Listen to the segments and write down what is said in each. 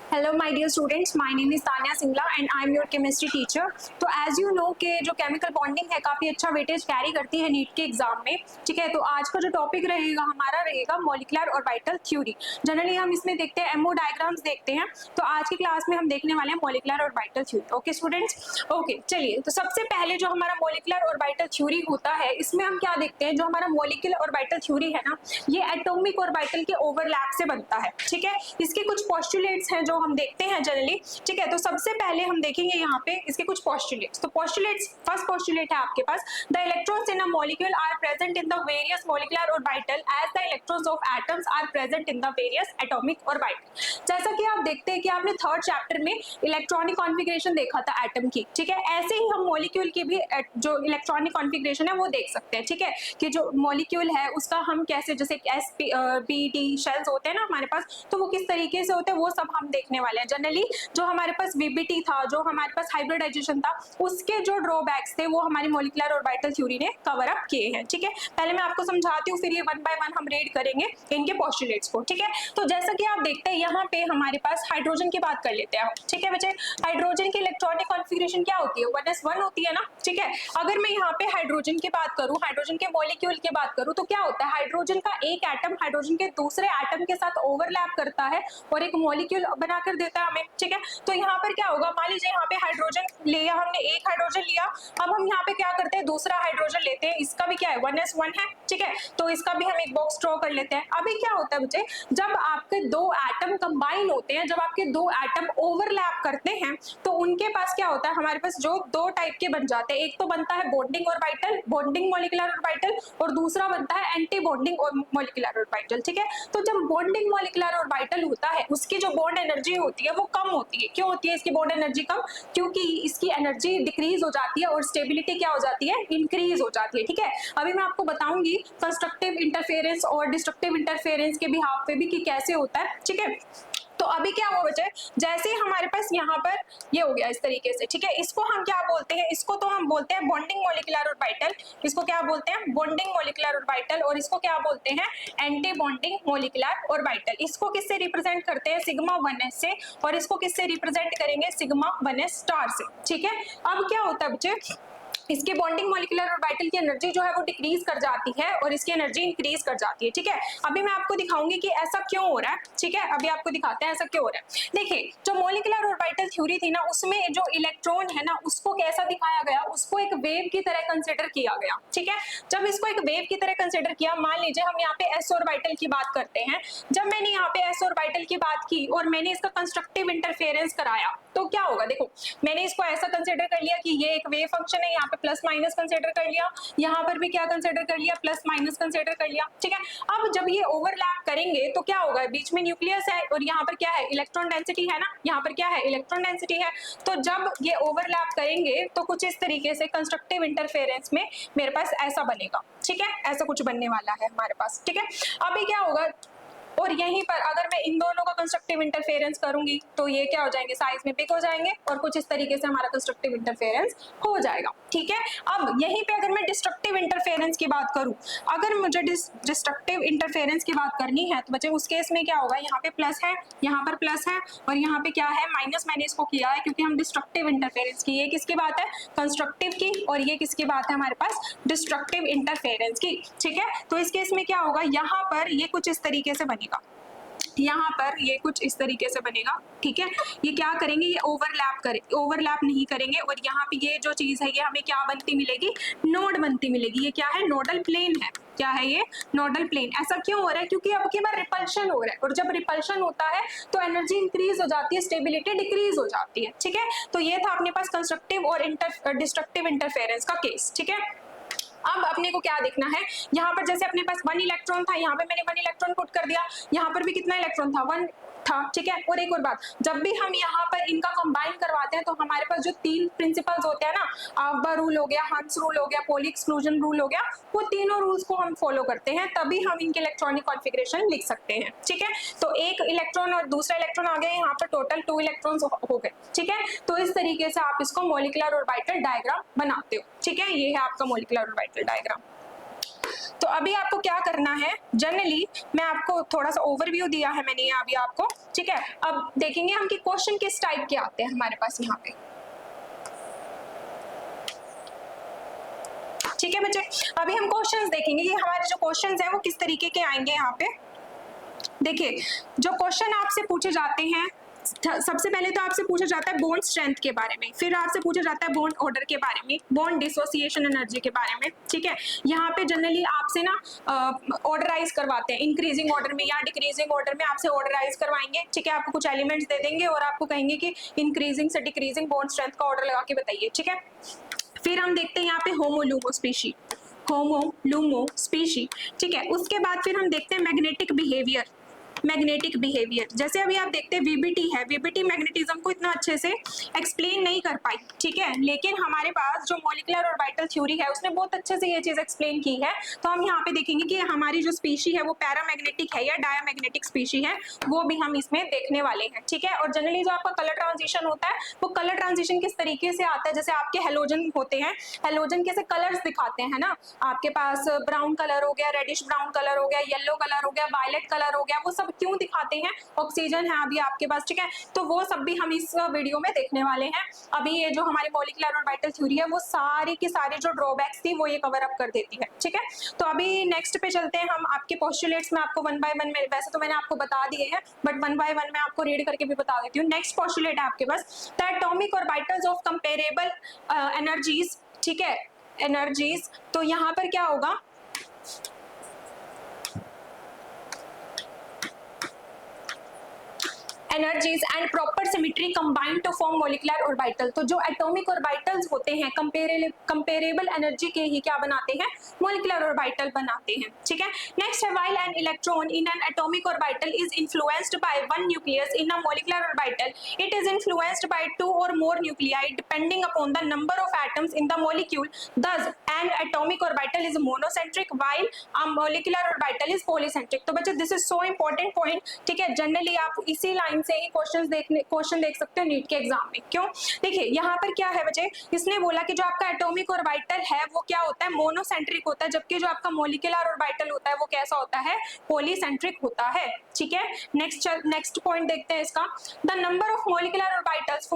Hello my dear students, my name is Tanya Singla and I am your chemistry teacher. तो as you know कि जो chemical bonding है काफी अच्छा वेटेज कैरी करती है नीट के एग्जाम में। ठीक है, तो आज का जो टॉपिक रहेगा हमारा रहेगा मॉलिक्यूलर ऑर्बिटल थ्योरी। जनरली हम इसमें देखते हैं एमओ डायग्राम्स देखते हैं, तो आज की क्लास में हम देखने वाले हैं molecular orbital theory. Okay students, okay चलिए। तो सबसे पहले जो हमारा मॉलिक्यूलर ऑर्बिटल थ्योरी होता है, इसमें हम क्या देखते हैं, जो हमारा मॉलिक्यूलर ऑर्बिटल थ्योरी है ना, ये एटॉमिक ऑर्बिटल के ओवरलैप से बनता है। ठीक है, इसके कुछ पोस्टुलेट्स हैं जो हम देखते हैं जनरली। ठीक है, तो सबसे पहले हम देखेंगे यहाँ पे इसके कुछ पोस्टुलेट्स। तो पोस्टुलेट्स, फर्स्ट पोस्टुलेट है आपके पास, the electrons in a molecule are present in the various molecular orbital as the electrons of atoms are present in the various atomic orbital. जैसा कि आप देखते हैं कि आपने थर्ड चैप्टर में इलेक्ट्रॉनिक कॉन्फ़िगरेशन देखा था एटम की। ठीक है, ऐसे ही हम मॉलिक्यूल की भी जो इलेक्ट्रॉनिक कॉन्फ़िगरेशन है वो देख सकते हैं। ठीक है, कि जो मॉलिक्यूल है उसका हम कैसे, जैसे sp-p-d शेल्स होते हैं ना हमारे पास, तो वो किस तरीके से होते हैं वो सब हम देखने वाले हैं। जनरली जो हमारे पास वीबीटी था, जो हमारे पास हाइब्रिडाइजेशन था, उसके जो ड्रॉबैक्स थे वो हमारी मॉलिक्यूलर ऑर्बिटल थ्योरी ने कवर अप किए हैं। ठीक है, पहले मैं आपको समझाती हूँ, फिर ये वन बाय वन हम रीड करेंगे इनके पोस्टुलेट्स को। ठीक है, तो जैसा कि आप देखते हैं यहाँ पे हमारे पास हाइड्रोजन की बात कर लेते हैं। ठीक है बच्चे, हाइड्रोजन की इलेक्ट्रॉनिक कॉन्फ़िगरेशन क्या होती है, 1s1 होती है ना। ठीक है, अगर मैं यहाँ पे हाइड्रोजन की बात करूँ, हाइड्रोजन के मॉलिक्यूल की बात करूँ, तो क्या होता है, हाइड्रोजन का एक एटम हाइड्रोजन के दूसरे एटम के साथ ओवरलैप करता है और एक मॉलिक्यूल बनाकर देता है हमें। ठीक है, तो यहाँ पर क्या होगा, मान लीजिए यहाँ पे हाइड्रोजन लिया हमने, एक हाइड्रोजन लिया, अब हम यहाँ पे क्या करते हैं, दूसरा हाइड्रोजन लेते हैं, इसका भी क्या है 1s1 है। ठीक है, तो इसका भी हम एक बॉक्स ड्रॉ कर लेते हैं। अभी क्या होता है बच्चे, जब आपके दो एटम कंबाइन होते हैं, जब आपके दो एटम ओवरलैप करते हैं, तो उनके पास क्या होता है, हमारे पास जो दो टाइप के बन जाते हैं, एक तो बनता है bonding orbital, bonding molecular orbital, और दूसरा बनता है एंटी बॉन्डिंग मॉलिक्यूलर ऑर्बिटल। ठीक है, तो जब बॉन्डिंग मॉलिक्यूलर ऑर्बिटल होता है, उसकी जो बॉन्ड एनर्जी होती है वो कम होती है। क्यों होती है इसकी बॉन्ड एनर्जी कम? क्योंकि इसकी एनर्जी डिक्रीज हो जाती है और स्टेबिलिटी क्या हो जाती है, इंक्रीज हो जाती है। ठीक है, अभी मैं आपको बताऊंगी कंस्ट्रक्टिव इंटरफेरेंस और डिस्ट्रक्टिव इंटरफेरेंस के बिहाफ पे भी कि कैसे होता है। ठीक है, तो अभी क्या हुआ बच्चे, जैसे हमारे पास यहाँ पर ये हो गया इस तरीके से। ठीक है, इसको हम क्या बोलते हैं, इसको तो हम बोलते हैं बॉन्डिंग मॉलिक्यूलर ऑर्बिटल, इसको क्या बोलते हैं, बॉन्डिंग मॉलिक्यूलर ऑर्बिटल, और इसको क्या बोलते हैं, एंटी बॉन्डिंग मॉलिक्यूलर ऑर्बिटल। इसको किससे रिप्रेजेंट करते हैं, सिग्मा 1s से, और इसको किससे रिप्रेजेंट करेंगे, सिग्मा 1s स्टार से। ठीक है, अब क्या होता है बच्चे, इसके बॉन्डिंग मॉलिक्यूलर ऑर्बिटल की एनर्जी जो है वो डिक्रीज कर जाती है और इसकी एनर्जी इंक्रीज कर जाती है। ठीक है, अभी मैं आपको दिखाऊंगी कि ऐसा क्यों हो रहा है। ठीक है, अभी आपको दिखाते हैं ऐसा क्यों हो रहा है। देखिए, जो मॉलिक्यूलर ऑर्बिटल थ्योरी थी ना, उसमें जो इलेक्ट्रॉन है ना, उसको कैसा दिखाया गया, उसको एक वेव की तरह कंसिडर किया गया। ठीक है, जब इसको एक वेव की तरह कंसिडर किया, मान लीजिए हम यहाँ पे एस ऑर्बिटल की बात करते हैं, जब मैंने यहाँ पे एस ऑर्बिटल की बात की और मैंने इसका कंस्ट्रक्टिव इंटरफेरेंस कराया, तो क्या होगा, देखो मैंने इसको ऐसा कंसिडर कर लिया कि ये एक वेव फंक्शन है, यहाँ पे प्लस माइनस कंसिडर कर लिया, यहाँ पर भी क्या कंसिडर कर लिया, प्लस माइनस कंसिडर कर लिया। ठीक है, अब जब ये ओवरलैप करेंगे तो क्या होगा, बीच में न्यूक्लियस है और यहाँ पर क्या है, इलेक्ट्रॉन डेंसिटी है ना, यहाँ पर क्या है, इलेक्ट्रॉन डेंसिटी है। तो जब ये ओवरलैप करेंगे तो कुछ इस तरीके से कंस्ट्रक्टिव इंटरफेरेंस में मेरे पास ऐसा बनेगा। ठीक है, ऐसा कुछ बनने वाला है हमारे पास। ठीक है, अभी क्या होगा, और यहीं पर अगर मैं इन दोनों का कंस्ट्रक्टिव इंटरफेरेंस करूंगी तो ये क्या हो जाएंगे, साइज में बिग हो जाएंगे और कुछ इस तरीके से हमारा कंस्ट्रक्टिव इंटरफेरेंस हो जाएगा। ठीक है, अब यहीं पे अगर मैं डिस्ट्रक्टिव इंटरफेरेंस की बात करूं, अगर मुझे डिस्ट्रक्टिव इंटरफेरेंस की बात करनी है तो बच्चे उस केस में क्या होगा, यहाँ पे प्लस है, यहाँ पर प्लस है, और यहाँ पे क्या है, माइनस। मैंने इसको किया है क्योंकि हम डिस्ट्रक्टिव इंटरफेरेंस की, ये किसकी बात है, कंस्ट्रक्टिव की, और ये किसकी बात है हमारे पास, डिस्ट्रक्टिव इंटरफेरेंस की। ठीक है, तो इस केस में क्या होगा, यहाँ पर ये कुछ इस तरीके से बनेगा, यहाँ पर ये कुछ इस तरीके से बनेगा। ठीक है, ये क्या करेंगे, ये ओवरलैप नहीं करेंगे, और यहाँ पे ये जो चीज है ये हमें क्या बनती मिलेगी, नोड बनती मिलेगी। ये क्या है, नोडल प्लेन है। क्या है ये, नोडल प्लेन। ऐसा क्यों हो रहा है, क्योंकि अब की बार रिपल्शन हो रहा है, और जब रिपल्शन होता है तो एनर्जी इंक्रीज हो जाती है, स्टेबिलिटी डिक्रीज हो जाती है। ठीक है, तो ये था अपने पास कंस्ट्रक्टिव और डिस्ट्रक्टिव इंटरफेरेंस का केस। ठीक है, अब अपने को क्या देखना है, यहाँ पर जैसे अपने पास 1 इलेक्ट्रॉन था, यहाँ पे मैंने 1 इलेक्ट्रॉन पुट कर दिया, यहाँ पर भी कितना इलेक्ट्रॉन था, 1 था। ठीक है, और एक और बात, जब भी हम यहाँ पर इनका कंबाइन करवाते हैं तो हमारे पास जो 3 प्रिंसिपल्स होते हैं ना, आव्बा रूल हो गया, हंस रूल हो गया, पॉली एक्सक्लूजन रूल हो गया, वो तीनों रूल्स को हम फॉलो करते हैं, तभी हम इनके इलेक्ट्रॉनिक कॉन्फ़िगरेशन लिख सकते हैं। ठीक है, तो एक इलेक्ट्रॉन और दूसरा इलेक्ट्रॉन आ गया, यहाँ पर टोटल 2 इलेक्ट्रॉन्स हो गए। ठीक है, तो इस तरीके से आप इसको मॉलिक्यूलर ऑर्बिटल डायग्राम बनाते हो। ठीक है, ये है आपका मॉलिक्यूलर ऑर्बिटल डायग्राम। तो अभी आपको क्या करना है, जनरली मैं आपको थोड़ा सा ओवरव्यू दिया है मैंने अभी आपको, ठीक है। अब देखेंगे हम कि क्वेश्चन किस टाइप के आते हैं हमारे पास यहाँ पे, ठीक है बच्चे। अभी हम क्वेश्चंस देखेंगे कि हमारे जो क्वेश्चंस हैं वो किस तरीके के आएंगे यहाँ पे। देखिए, जो क्वेश्चन आपसे पूछे जाते हैं, सबसे पहले तो आपसे पूछा जाता है बॉन्ड स्ट्रेंथ के बारे में, फिर आपसे पूछा जाता है बॉन्ड ऑर्डर के बारे में, बॉन्ड डिसोसिएशन एनर्जी के बारे में, ठीक है। यहाँ पे जनरली आपसे ना ऑर्डराइज करवाते हैं, इंक्रीजिंग ऑर्डर में या डिक्रीजिंग ऑर्डर में आपसे ऑर्डराइज करवाएंगे, ठीक है। आपको कुछ एलिमेंट्स दे देंगे और आपको कहेंगे कि इंक्रीजिंग से डिक्रीजिंग बॉन्ड स्ट्रेंथ का ऑर्डर लगा के बताइए, ठीक है। फिर हम देखते हैं यहाँ पे होमोलूमो स्पीशी, होमोलूमो स्पीशी, ठीक है। उसके बाद फिर हम देखते हैं मैग्नेटिक बिहेवियर, मैग्नेटिक बिहेवियर। जैसे अभी आप देखते हैं वीबीटी है, वीबीटी मैग्नेटिज्म को इतना अच्छे से एक्सप्लेन नहीं कर पाई, ठीक है, लेकिन हमारे पास जो मॉलिक्यूलर ऑर्बिटल थ्योरी है उसने बहुत अच्छे से ये चीज एक्सप्लेन की है। तो हम यहाँ पे देखेंगे कि हमारी जो स्पीशी है वो पैरामैग्नेटिक है या डायामैग्नेटिक स्पीशी है, वो भी हम इसमें देखने वाले हैं, ठीक है। और जनरली जो आपका कलर ट्रांजिशन होता है वो कलर ट्रांजिशन किस तरीके से आता है, जैसे आपके हेलोजन होते हैं, हेलोजन कैसे कलर्स दिखाते हैं ना, आपके पास ब्राउन कलर हो गया, रेडिश ब्राउन कलर हो गया, येलो कलर हो गया, वायलेट कलर हो गया, वो सब क्यों दिखाते हैं, ऑक्सीजन है अभी आपके पास, ठीक है। तो वो सब भी हम इस वीडियो में देखने वाले हैं। अभी ये जो हमारी मॉलिक्यूलर ऑर्बिटल थ्योरी है वो सारी की सारी जो ड्रॉबैक्स थी वो ये कवर अप कर देती है, ठीक है। तो अभी नेक्स्ट पे चलते हैं हम, आपके पोस्टुलेट्स में आपको वन बाय वन में, वैसे तो मैंने आपको बता दिए हैं बट वन बाय वन में आपको रीड करके भी बता देती हूँ। नेक्स्ट पोस्टुलेट है आपके पास the atomic orbitals of comparable energies, ठीक है, एनर्जीज। तो यहाँ पर क्या होगा, energies and proper symmetry combine to form molecular orbital। तो जो एटॉमिक ऑर्बिटल्स होते हैं कंपेरेबल एनर्जी के ही क्या बनाते हैं, मोलिकुलर ऑर्बिटल बनाते हैं, ठीक है। नेक्स्ट है while an electron in an atomic orbital is influenced by one nucleus in a molecular orbital, it is influenced by two or more nuclei depending upon the number of atoms in the molecule, thus an atomic orbital is monocentric while a molecular orbital is polycentric। तो बच्चे this is so important point, ठीक है। Generally आप इसी line से ही question देख सकते हो नीट के एग्जाम में। क्यों, देखिए यहाँ पर क्या है बच्चे, इसने बोला कि जो आपका एटॉमिक ऑर्बिटल है वो क्या होता है, मोनोसेंट्रिक होता है, जबकि जो आपका मॉलिक्यूलर ऑर्बिटल होता है वो कैसा होता है, पॉलीसेंट्रिक होता है, ठीक है। नेक्स्ट पॉइंट देखते हैं इसका, the number of molecular orbitals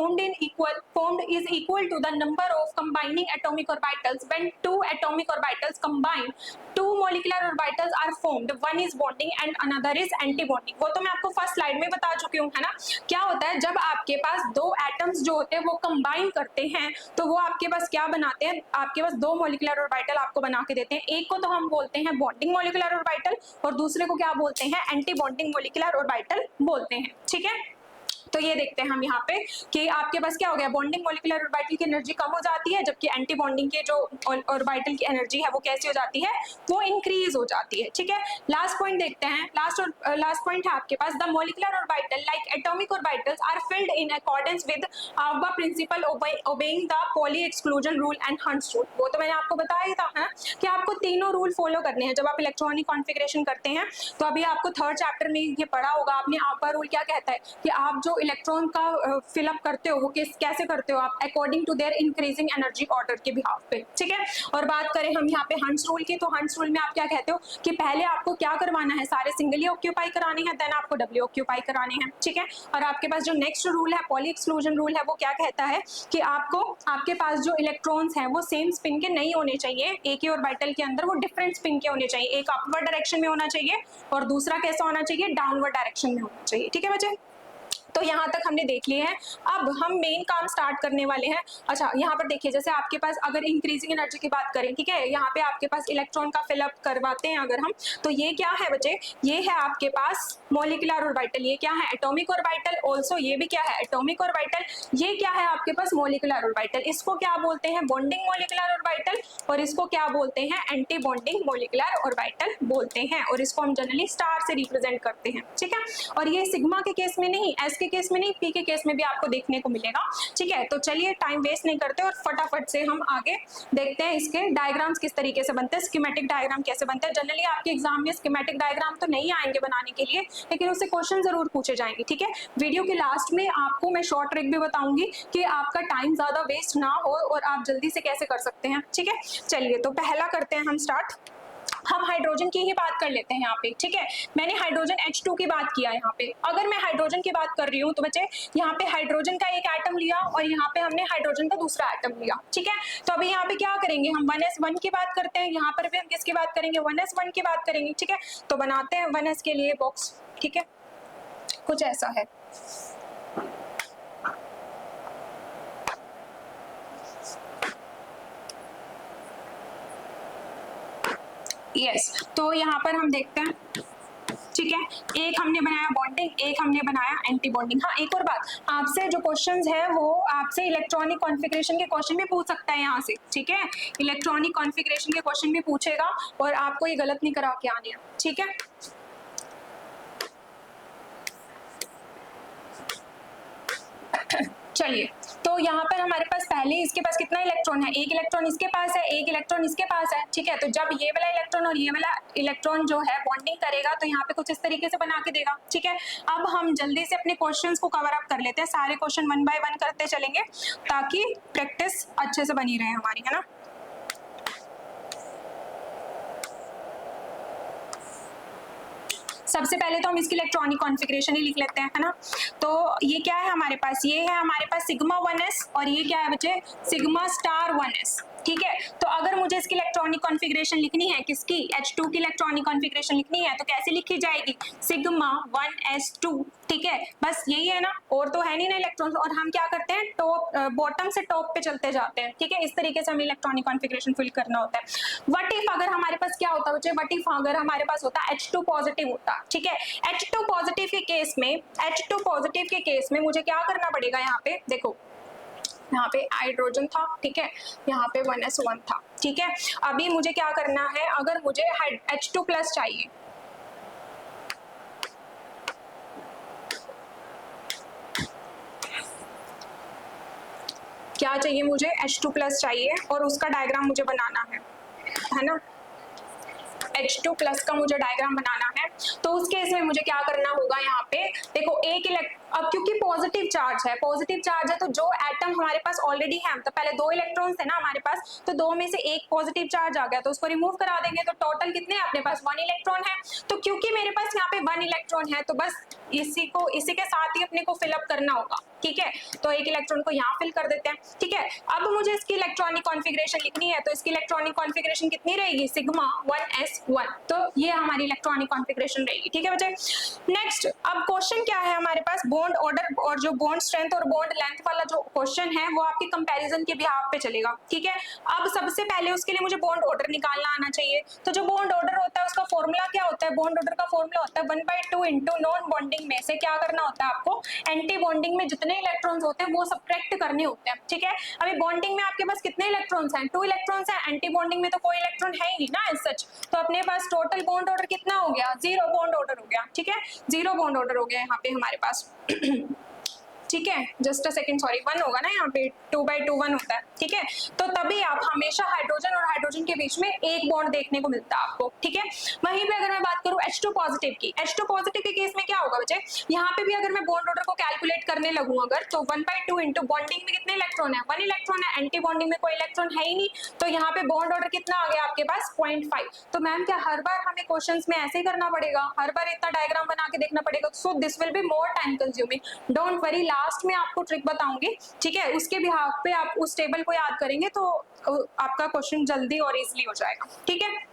formed is equal to the number of combining atomic orbitals when two atomic orbitals combine, two molecular orbitals are formed, one is bonding and another is anti-bonding। वो तो मैं आपको first slide में बता चुकी हूँ, है ना। क्या होता है जब आपके पास दो एटम्स जो होते हैं वो कंबाइन करते हैं तो वो आपके पास क्या बनाते हैं, आपके पास दो मॉलिक्यूलर ऑर्बिटल आपको बना के देते हैं। एक को तो हम बोलते हैं बॉन्डिंग मॉलिक्यूलर ऑर्बिटल और दूसरे को क्या बोलते हैं, एंटी बॉन्डिंग मॉलिक्यूलर ऑर्बिटल बोलते हैं, ठीक है। तो ये देखते हैं हम यहाँ पे कि आपके पास क्या हो गया, बॉन्डिंग मॉलिक्यूलर ऑर्बिटल की एनर्जी कम हो जाती है, जबकि एंटी बॉन्डिंग के जो ऑर्बिटल की एनर्जी है वो कैसी हो जाती है, वो इंक्रीज हो जाती है, ठीक है। लास्ट पॉइंट देखते हैं, लास्ट पॉइंट है आपके पास, the molecular orbital like atomic orbitals are filled in accordance with aufbau principle obeying the Pauli exclusion rule and Hund's rule. वो तो मैंने आपको बताया था है कि आपको तीनों रूल फॉलो करने हैं जब आप इलेक्ट्रॉनिक कॉन्फ़िगरेशन करते हैं। तो अभी आपको थर्ड चैप्टर में ये पढ़ा होगा आपने, आउबा रूल क्या कहता है कि आप जो इलेक्ट्रॉन का फिलअप करते हो वो कैसे करते हो आप, according to their increasing energy order के बिहाफ पे, ठीक है। और बात करें हम यहाँ पे हंट्स रूल की, तो हंट्स रूल में आप क्या कहते हो कि पहले आपको क्या करवाना है, सारे सिंगली ऑक्यूपाई कराने हैं, देन आपको डबली ऑक्यूपाई कराने हैं, ठीक है। और आपके पास जो नेक्स्ट रूल है पॉली एक्सक्लूजन रूल है, वो क्या कहता है कि आपको आपके पास जो इलेक्ट्रॉन्स हैं वो सेम स्पिन के नहीं होने चाहिए, एक ही ऑर्बिटल के अंदर वो डिफरेंट स्पिन के होने चाहिए, एक अपवर्ड डायरेक्शन में होना चाहिए और दूसरा कैसा होना चाहिए, डाउनवर्ड डायरेक्शन में होना चाहिए, ठीक है बच्चे। तो यहाँ तक हमने देख लिए हैं, अब हम मेन काम स्टार्ट करने वाले हैं। अच्छा यहाँ पर देखिए, जैसे आपके पास अगर इंक्रीजिंग एनर्जी की बात करें, ठीक है, यहाँ पे आपके पास इलेक्ट्रॉन का फिलअप करवाते हैं अगर हम, तो ये क्या है बच्चे, ये है आपके पास मॉलिक्यूलर ऑर्बिटल, ये क्या है एटॉमिक ऑर्बिटल, ऑल्सो ये भी क्या है एटॉमिक ऑर्बिटल, ये क्या है आपके पास मॉलिक्यूलर ऑर्बिटल, इसको क्या बोलते हैं बॉन्डिंग मॉलिक्यूलर ऑर्बिटल और इसको क्या बोलते हैं एंटी बॉन्डिंग मॉलिक्यूलर ऑर्बिटल बोलते हैं, और इसको हम जनरली स्टार से रिप्रेजेंट करते हैं, ठीक है। और ये सिग्मा के केस में नहीं, एस के केस में नहीं, पी के केस में भी आपको देखने को मिलेगा, ठीक है। तो चलिए टाइम वेस्ट नहीं करते और फटाफट से हम आगे देखते हैं इसके डायग्राम्स किस तरीके से बनते हैं, स्कीमेटिक डायग्राम कैसे बनते हैं। जनरली आपके एग्जाम में स्कीमेटिक डायग्राम तो नहीं आएंगे बनाने के लिए, लेकिन उससे क्वेश्चन जरूर पूछे जाएंगे, ठीक है। वीडियो के लास्ट में आपको मैं शॉर्ट ट्रिक भी बताऊंगी कि आपका टाइम ज्यादा वेस्ट ना हो और आप जल्दी से कैसे कर सकते हैं, ठीक है। चलिए तो पहला करते हैं हम स्टार्ट। हम हाइड्रोजन की ही बात कर लेते हैं यहाँ पे, ठीक है। मैंने हाइड्रोजन H2 की बात किया है यहाँ पे। अगर मैं हाइड्रोजन की बात कर रही हूँ तो बच्चे यहाँ पे हाइड्रोजन का एक एटम लिया और यहाँ पे हमने हाइड्रोजन का दूसरा एटम लिया, ठीक है। तो अभी यहाँ पे क्या करेंगे, हम 1s1 की बात करते हैं, यहाँ पर भी हम किसकी बात करेंगे, 1s1 की बात करेंगे, ठीक है। तो बनाते हैं 1s के लिए बॉक्स, ठीक है, कुछ ऐसा है। यस, तो यहाँ पर हम देखते हैं, ठीक है। एक हमने बनाया बॉन्डिंग, एक हमने बनाया एंटी बॉन्डिंग। हाँ, एक और बात, आपसे जो क्वेश्चंस है वो आपसे इलेक्ट्रॉनिक कॉन्फ़िगरेशन के क्वेश्चन भी पूछ सकता है यहाँ से, ठीक है। इलेक्ट्रॉनिक कॉन्फ़िगरेशन के क्वेश्चन भी पूछेगा और आपको ये गलत नहीं करा के आने हैं, ठीक है। चलिए, तो यहाँ पर हमारे पास पहले इसके पास कितना इलेक्ट्रॉन है, एक इलेक्ट्रॉन इसके पास है, एक इलेक्ट्रॉन इसके पास है, ठीक है। तो जब ये वाला इलेक्ट्रॉन और ये वाला इलेक्ट्रॉन जो है बॉन्डिंग करेगा तो यहाँ पे कुछ इस तरीके से बना के देगा, ठीक है। अब हम जल्दी से अपने क्वेश्चंस को कवर अप कर लेते हैं, सारे क्वेश्चन 1 बाय 1 करते चलेंगे ताकि प्रैक्टिस अच्छे से बनी रहे हमारी, है ना। सबसे पहले तो हम इसकी इलेक्ट्रॉनिक कॉन्फ़िगरेशन ही लिख लेते हैं, है ना। तो ये क्या है हमारे पास, ये है हमारे पास सिग्मा 1s और ये क्या है बच्चे, सिग्मा स्टार 1s, ठीक है। तो अगर मुझे इसकी इलेक्ट्रॉनिक कॉन्फ़िगरेशन लिखनी है, किसकी, H2 की इलेक्ट्रॉनिक कॉन्फ़िगरेशन लिखनी है, तो कैसे लिखी जाएगी, सिग्मा 1s2, ठीक है। बस यही है ना, और तो है नहीं ना इलेक्ट्रॉन्स। और हम क्या करते हैं, टॉप बॉटम से टॉप पे चलते जाते हैं, ठीक है। इस तरीके से हमें इलेक्ट्रॉनिक कॉन्फ़िगरेशन फिल करना होता है। व्हाट इफ अगर हमारे पास क्या होता है बच्चे, व्हाट इफ अगर हमारे पास होता H2 पॉजिटिव होता, ठीक है। H2 पॉजिटिव के केस में, H2 पॉजिटिव के केस में मुझे क्या करना पड़ेगा, यहाँ पे देखो, यहाँ पे हाइड्रोजन था, ठीक है, यहाँ पे 1s1 था, ठीक है। अभी मुझे क्या करना है, अगर मुझे H2 प्लस चाहिए, क्या चाहिए मुझे, H2 प्लस चाहिए और उसका डायग्राम मुझे बनाना है ना। H2 प्लस का मुझे डायग्राम बनाना है, तो उस केस में मुझे क्या करना होगा, यहाँ पे देखो एक अब क्योंकि पॉजिटिव चार्ज है तो जो एटम हमारे पास ऑलरेडी है, तो पहले 2 इलेक्ट्रॉन्स है ना हमारे पास, तो 2 में से एक पॉजिटिव चार्ज आ गया तो उसको रिमूव करा देंगे, तो टोटल कितने हैं अपने पास, 1 इलेक्ट्रॉन है। तो क्योंकि मेरे पास यहाँ पे 1 इलेक्ट्रॉन है तो बस इसी के साथ ही अपने को फिलअप करना होगा, ठीक है। तो एक इलेक्ट्रॉन को यहाँ फिल कर देते हैं, ठीक है। अब मुझे इसकी इलेक्ट्रॉनिक कॉन्फ़िगरेशन लिखनी है, तो इसकी इलेक्ट्रॉनिक कॉन्फ़िगरेशन कितनी रहेगी, सिग्मा 1s1, तो ये हमारी इलेक्ट्रॉनिक कॉन्फ़िगरेशन रहेगी, ठीक है बच्चे। नेक्स्ट, अब क्वेश्चन क्या है हमारे पास, बॉन्ड ऑर्डर और जो बॉन्ड स्ट्रेंथ और बॉन्ड लेंथ वाला जो क्वेश्चन है वो आपके कंपैरिजन के बिहाफ पे चलेगा, ठीक है। अब सबसे पहले उसके लिए मुझे बॉन्ड ऑर्डर निकालना आना चाहिए, तो जो बॉन्ड ऑर्डर होता है उसका फॉर्मूला क्या होता है, बॉन्ड ऑर्डर का फॉर्मूला होता है 1/2 इंटू नॉन बॉन्डिंग में से क्या करना होता है आपको, एंटी बॉन्डिंग में जितने इलेक्ट्रॉन्स होते हैं वो सब्ट्रैक्ट करने होते हैं, ठीक है। अभी बॉन्डिंग में आपके पास कितने इलेक्ट्रॉन्स हैं, 2 इलेक्ट्रॉन्स हैं, एंटी बॉन्डिंग में तो कोई इलेक्ट्रॉन है ही नहीं ना एज सच, तो अपने पास टोटल बॉन्ड ऑर्डर कितना हो गया, 0 बॉन्ड ऑर्डर हो गया, ठीक है, 0 बॉन्ड ऑर्डर हो गया यहाँ पे हमारे पास ठीक है, जस्ट अ सेकंड, सॉरी 1 होगा ना यहाँ पे, 2/2 1 होता है, ठीक है। तो तभी आप हमेशा हाइड्रोजन और हाइड्रोजन के बीच में एक बॉन्ड देखने को मिलता है आपको, ठीक है। वहीं पे अगर मैं बात करूं H2 पॉजिटिव की, H2 पॉजिटिव के केस में क्या होगा बच्चे, यहाँ पे भी अगर मैं बॉन्ड ऑर्डर को कैलकुलेट करने लगूं अगर, तो 1/2 इंटू बॉन्डिंग में कितने इलेक्ट्रॉन है, 1 इलेक्ट्रॉन है, एंटी बॉन्डिंग में कोई इलेक्ट्रॉन है ही नहीं, तो यहाँ पे बॉन्ड ऑर्डर कितना आ गया आपके पास, 0.5। तो मैम क्या हर बार हमें क्वेश्चंस में ऐसे ही करना पड़ेगा, हर बार इतना डायग्राम बना के देखना पड़ेगा, so this will be more time consuming. Don't worry, last में आपको ट्रिक बताऊंगी, ठीक है, उसके बिहाफ पे आप उस टेबल को याद करेंगे तो आपका क्वेश्चन जल्दी और इजीली हो जाएगा, ठीक है।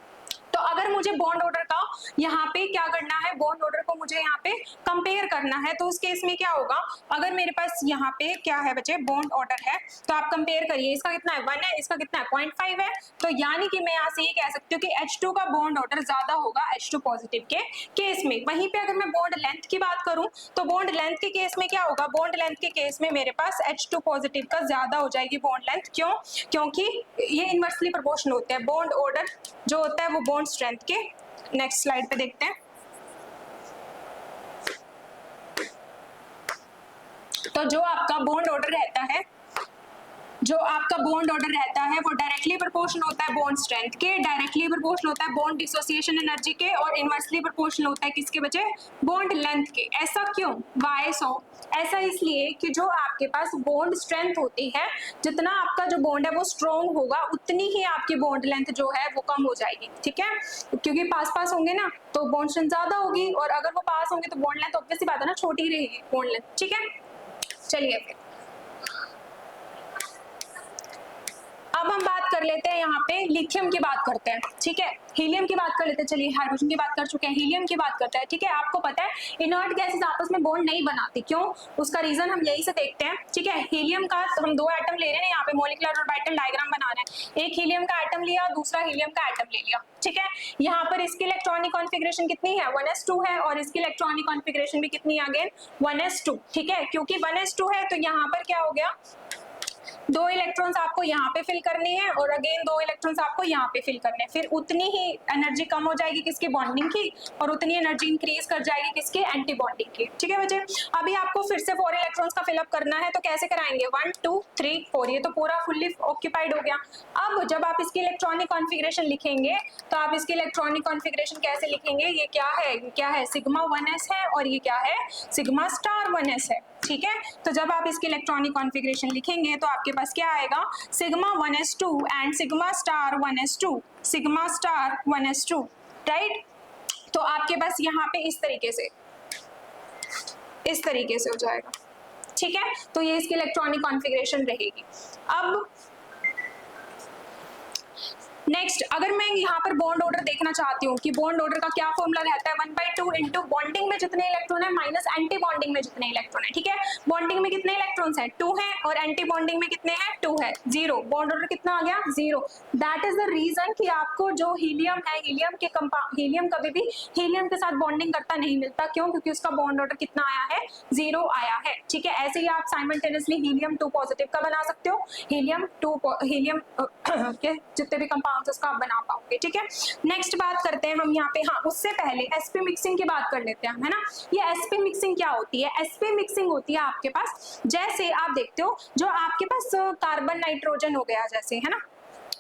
तो अगर मुझे बॉन्ड ऑर्डर का यहाँ पे क्या करना है, बॉन्ड ऑर्डर को मुझे यहाँ पे कंपेयर करना है, तो उस केस में क्या होगा, अगर मेरे पास यहाँ पे क्या है बच्चे, बॉन्ड ऑर्डर है, तो आप कंपेयर करिए, इसका कितना है 1 है, इसका कितना है 0.5 है, तो यानी कि मैं यहाँ से ये कह सकती हूँ कि H2 का बॉन्ड ऑर्डर ज्यादा होगा H2 पॉजिटिव के केस में। वहीं पे अगर मैं बॉन्ड लेंथ की बात करूं तो बॉन्ड लेंथ के केस में क्या होगा, बॉन्ड लेंथ के केस में मेरे पास H2 पॉजिटिव का ज्यादा हो जाएगी बॉन्ड लेंथ, क्यों, क्योंकि ये इनवर्सली प्रोपोर्शनल होते हैं, बॉन्ड ऑर्डर जो होता है वो बॉन्ड स्ट्रेंथ के। नेक्स्ट स्लाइड पे देखते हैं, तो जो आपका बॉन्ड ऑर्डर रहता है रहता है वो डायरेक्टली प्रोपोर्शनल होता है बॉन्ड स्ट्रेंथ के, डायरेक्टली प्रोपोर्शनल होता है बॉन्ड डिसोसिएशन एनर्जी के, और इनवर्सली प्रोपोर्शनल होता है किसके बचे, बॉन्ड लेंथ के। ऐसा क्यों, वाई सो? ऐसा इसलिए कि जो आपके पास बॉन्ड स्ट्रेंथ होती है, जितना आपका जो बॉन्ड है वो स्ट्रॉन्ग होगा, उतनी ही आपकी बॉन्ड लेंथ जो है वो कम हो जाएगी। ठीक है, क्योंकि पास पास होंगे ना तो बॉन्ड स्ट्रेंथ ज्यादा होगी, और अगर वो पास होंगे तो बॉन्ड लेंथ ऑब्वियस सी बात है ना छोटी रहेगी बॉन्ड लेंथ। ठीक है, चलिए फिर अब हम बात कर लेते हैं यहाँ पे लिथियम की बात करते हैं। ठीक है, हीलियम की बात कर लेते हैं। चलिए हाइड्रोजन की बात कर चुके हैं, हीलियम की बात करते हैं। ठीक है, आपको पता है इनर्ट गैसेस आपस में बॉन्ड नहीं बनाती, क्यों? उसका रीजन हम यही से देखते हैं। ठीक है, हीलियम का हम दो एटम ले रहे हैं यहाँ पे, मॉलिक्यूलर ऑर्बिटल डायग्राम बना रहे हैं। एक हीलियम का एटम लिया, दूसरा हीलियम का एटम ले लिया। ठीक है, यहाँ पर इसकी इलेक्ट्रॉनिक कॉन्फ़िगरेशन कितनी है, 1s2 है, और इसकी इलेक्ट्रॉनिक कॉन्फ़िगरेशन भी कितनी है, अगेन 1s2। ठीक है, क्योंकि 1s2 है तो यहाँ पर क्या हो गया, दो इलेक्ट्रॉन्स आपको यहाँ पे फिल करनी है और अगेन दो इलेक्ट्रॉन्स आपको यहाँ पे फिल करने हैं। फिर उतनी ही एनर्जी कम हो जाएगी किसकी, बॉन्डिंग की, और उतनी एनर्जी इंक्रीज कर जाएगी किसके, एंटी बॉन्डिंग की। ठीक है बच्चे, अभी आपको फिर से 4 इलेक्ट्रॉन्स का फिलअप करना है, तो कैसे कराएंगे, 1 2 3 4, ये तो पूरा फुल्ली ऑक्यूपाइड हो गया। अब जब आप इसकी इलेक्ट्रॉनिक कॉन्फ़िगरेशन लिखेंगे तो आप इसकी इलेक्ट्रॉनिक कॉन्फ़िगरेशन कैसे लिखेंगे, ये क्या है, ये क्या है, सिग्मा 1s है, और ये क्या है, सिग्मा स्टार 1s है। ठीक है, तो जब आप इसकी इलेक्ट्रॉनिक कॉन्फ़िगरेशन लिखेंगे तो आपके पास क्या आएगा, sigma 1s2 and sigma star 1s2, sigma star 1s2, right. तो आपके पास यहाँ पे इस तरीके से हो जाएगा। ठीक है, तो ये इसकी इलेक्ट्रॉनिक कॉन्फ़िगरेशन रहेगी। अब नेक्स्ट, अगर मैं यहाँ पर बॉन्ड ऑर्डर देखना चाहती हूँ कि बॉन्ड ऑर्डर का क्या फॉर्मूला रहता है, 1/2 इंटू बॉन्डिंग में जितने इलेक्ट्रॉन है माइनस एंटी बॉन्डिंग में जितने इलेक्ट्रॉन है। ठीक है, बॉन्डिंग में कितने इलेक्ट्रॉन्स हैं, 2 हैं, और एंटी बॉन्डिंग में कितने हैं, 2 है, 0। बॉन्ड ऑर्डर कितना आ गया, 0। दैट इज द रीजन कि आपको जो हीलियम है, हीलियम कभी भी हीलियम के साथ बॉन्डिंग करता नहीं मिलता, क्यों? क्योंकि उसका बॉन्ड ऑर्डर कितना आया है, 0 आया है। ठीक है, ऐसे ही आप साइमल्टेनियसली हीलियम 2 पॉजिटिव का बना सकते हो, हीलियम के जितने भी कंपाउंड उसका आप बना पाओगे। ठीक है, नेक्स्ट बात करते हैं हम यहाँ पे, हाँ उससे पहले एसपी मिक्सिंग की बात कर लेते हैं, है ना। ये एसपी मिक्सिंग क्या होती है, एसपी मिक्सिंग होती है आपके पास, जैसे आप देखते हो जो आपके पास कार्बन नाइट्रोजन हो गया जैसे, है ना,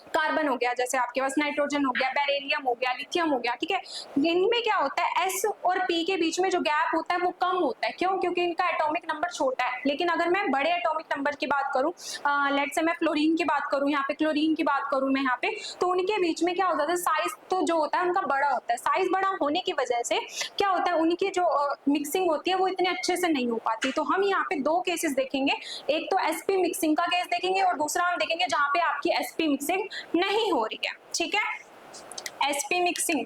कार्बन हो गया, जैसे आपके पास नाइट्रोजन हो गया, बेरिलियम हो गया, लिथियम हो गया। ठीक है, इनमें क्या होता है, एस और पी के बीच में जो गैप होता है वो कम होता है, क्यों? क्योंकि इनका एटॉमिक नंबर छोटा है। लेकिन अगर मैं बड़े एटॉमिक नंबर की बात करूं, लेट्स से मैं फ्लोरीन की बात करूं, यहाँ पे क्लोरीन की बात करूं मैं यहाँ पे, तो उनके बीच में क्या होता है, साइज तो जो होता है उनका बड़ा होता है। साइज बड़ा होने की वजह से क्या होता है, उनकी जो मिक्सिंग होती है वो इतने अच्छे से नहीं हो पाती। तो हम यहाँ पे 2 केसेस देखेंगे, एक तो एसपी मिक्सिंग का केस देखेंगे और दूसरा हम देखेंगे जहाँ पे आपकी एसपी मिक्सिंग नहीं हो रही है। ठीक है, एसपी मिक्सिंग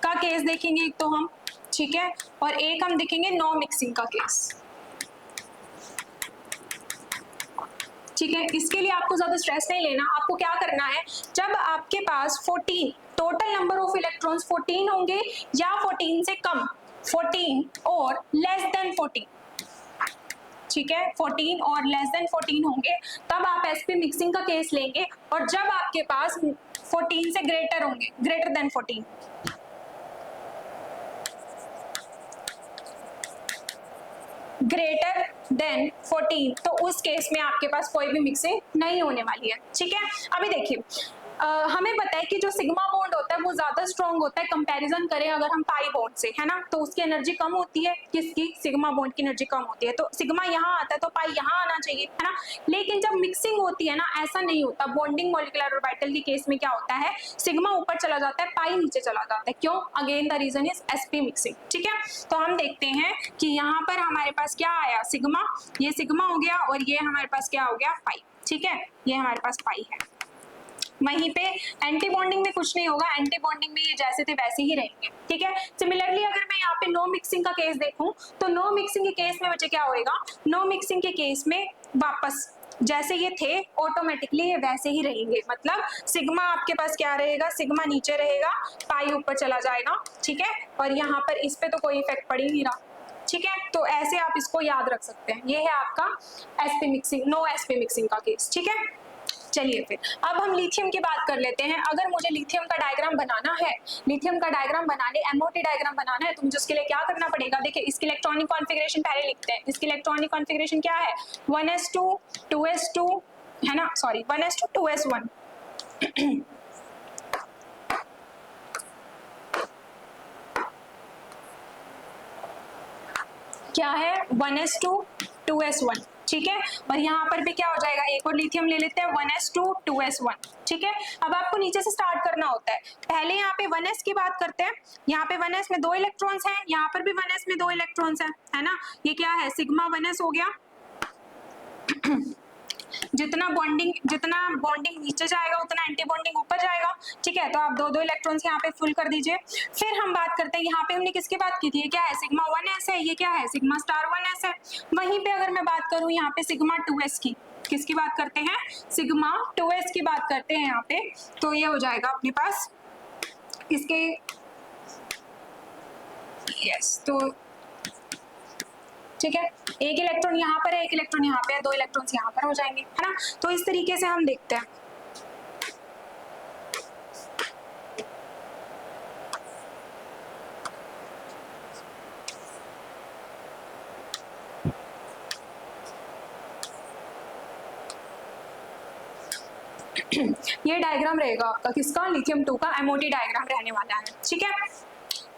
का केस देखेंगे एक तो हम, ठीक है, और एक हम देखेंगे नो मिक्सिंग का केस। ठीक है, इसके लिए आपको ज्यादा स्ट्रेस नहीं लेना। आपको क्या करना है, जब आपके पास 14 टोटल नंबर ऑफ इलेक्ट्रॉन्स 14 होंगे या 14 से कम, 14 और लेस देन 14, ठीक है, 14 और लेस देन 14 होंगे, तब आप एसपी मिक्सिंग का केस लेंगे। और जब आपके पास 14 से ग्रेटर होंगे, ग्रेटर देन 14, ग्रेटर देन 14, तो उस केस में आपके पास कोई भी मिक्सिंग नहीं होने वाली है। ठीक है, अभी देखिए हमें पता है कि जो सिग्मा बॉन्ड होता है वो ज्यादा स्ट्रॉन्ग होता है कंपैरिजन करें अगर हम पाई बॉन्ड से, है ना, तो उसकी एनर्जी कम होती है, किसकी, सिग्मा बॉन्ड की एनर्जी कम होती है। तो सिग्मा यहाँ आता है तो पाई यहाँ आना चाहिए, है ना। लेकिन जब मिक्सिंग होती है ना, ऐसा नहीं होता। बॉन्डिंग मॉलिक्यूलर ऑर्बिटल के केस में क्या होता है, सिग्मा ऊपर चला जाता है, पाई नीचे चला जाता है, क्यों? Again the reason is SP mixing. ठीक है, तो हम देखते हैं कि यहाँ पर हमारे पास क्या आया, सिग्मा, ये सिग्मा हो गया, और ये हमारे पास क्या हो गया, पाई। ठीक है, ये हमारे पास पाई है। वहीं पे एंटी बॉन्डिंग में कुछ नहीं होगा, एंटी बॉन्डिंग में ये जैसे थे वैसे ही रहेंगे। ठीक है, सिमिलरली अगर मैं यहाँ पे नो मिक्सिंग का केस देखूं, तो नो मिक्सिंग के केस में बच्चे क्या होएगा, नो मिक्सिंग के केस में वापस जैसे ये थे ऑटोमेटिकली ये वैसे ही रहेंगे। मतलब सिग्मा आपके पास क्या रहेगा, सिग्मा नीचे रहेगा, पाई ऊपर चला जाएगा। ठीक है, और यहाँ पर इस पे तो कोई इफेक्ट पड़ ही नहीं रहा। ठीक है, तो ऐसे आप इसको याद रख सकते हैं। ये है आपका SP mixing, no SP mixing का केस। ठीक है, चलिए फिर अब हम लिथियम की बात कर लेते हैं। अगर मुझे लिथियम का डायग्राम बनाना है, लिथियम का डायग्राम बनाने, एमओटी डायग्राम बनाना है, तो मुझे उसके लिए क्या करना पड़ेगा, देखिए इसकी इलेक्ट्रॉनिक कॉन्फ़िगरेशन पहले लिखते हैं। इसकी इलेक्ट्रॉनिक कॉन्फ़िगरेशन क्या है, 1s2 2s2 है ना, सॉरी 1s2 2s1 क्या है 1s2 2s1, ठीक है। और यहाँ पर भी क्या हो जाएगा, एक और लिथियम ले लेते हैं 1s2 2s1, ठीक है। अब आपको नीचे से स्टार्ट करना होता है। पहले यहाँ पे 1s की बात करते हैं। यहाँ पे 1s में 2 इलेक्ट्रॉन्स हैं, यहाँ पर भी 1s में 2 इलेक्ट्रॉन्स हैं, है ना। ये क्या है, सिग्मा 1s हो गया। जितना बॉन्डिंग नीचे जाएगा उतना एंटी बॉन्डिंग ऊपर जाएगा, ठीक है। तो आप 2 इलेक्ट्रॉन्स यहाँ पे फुल कर दीजिए। फिर हम बात करते हैं, यहाँ पे हमने किसकी बात की थी, ये क्या है, सिग्मा 1s है, ये क्या है, सिग्मा स्टार 1s है। वहीं पे अगर मैं बात करूँ यहाँ पे सिग्मा 2s की, किसकी बात करते हैं, सिग्मा 2s की बात करते हैं यहाँ पे, तो ये हो जाएगा अपने पास इसके, यस, तो ठीक है, एक इलेक्ट्रॉन यहाँ पर है, एक इलेक्ट्रॉन यहाँ पे है, 2 इलेक्ट्रॉन्स यहाँ पर हो जाएंगे, है ना। तो इस तरीके से हम देखते हैं। ये डायग्राम रहेगा आपका किसका, लिथियम 2 का एमओटी डायग्राम रहने वाला है, ठीक है।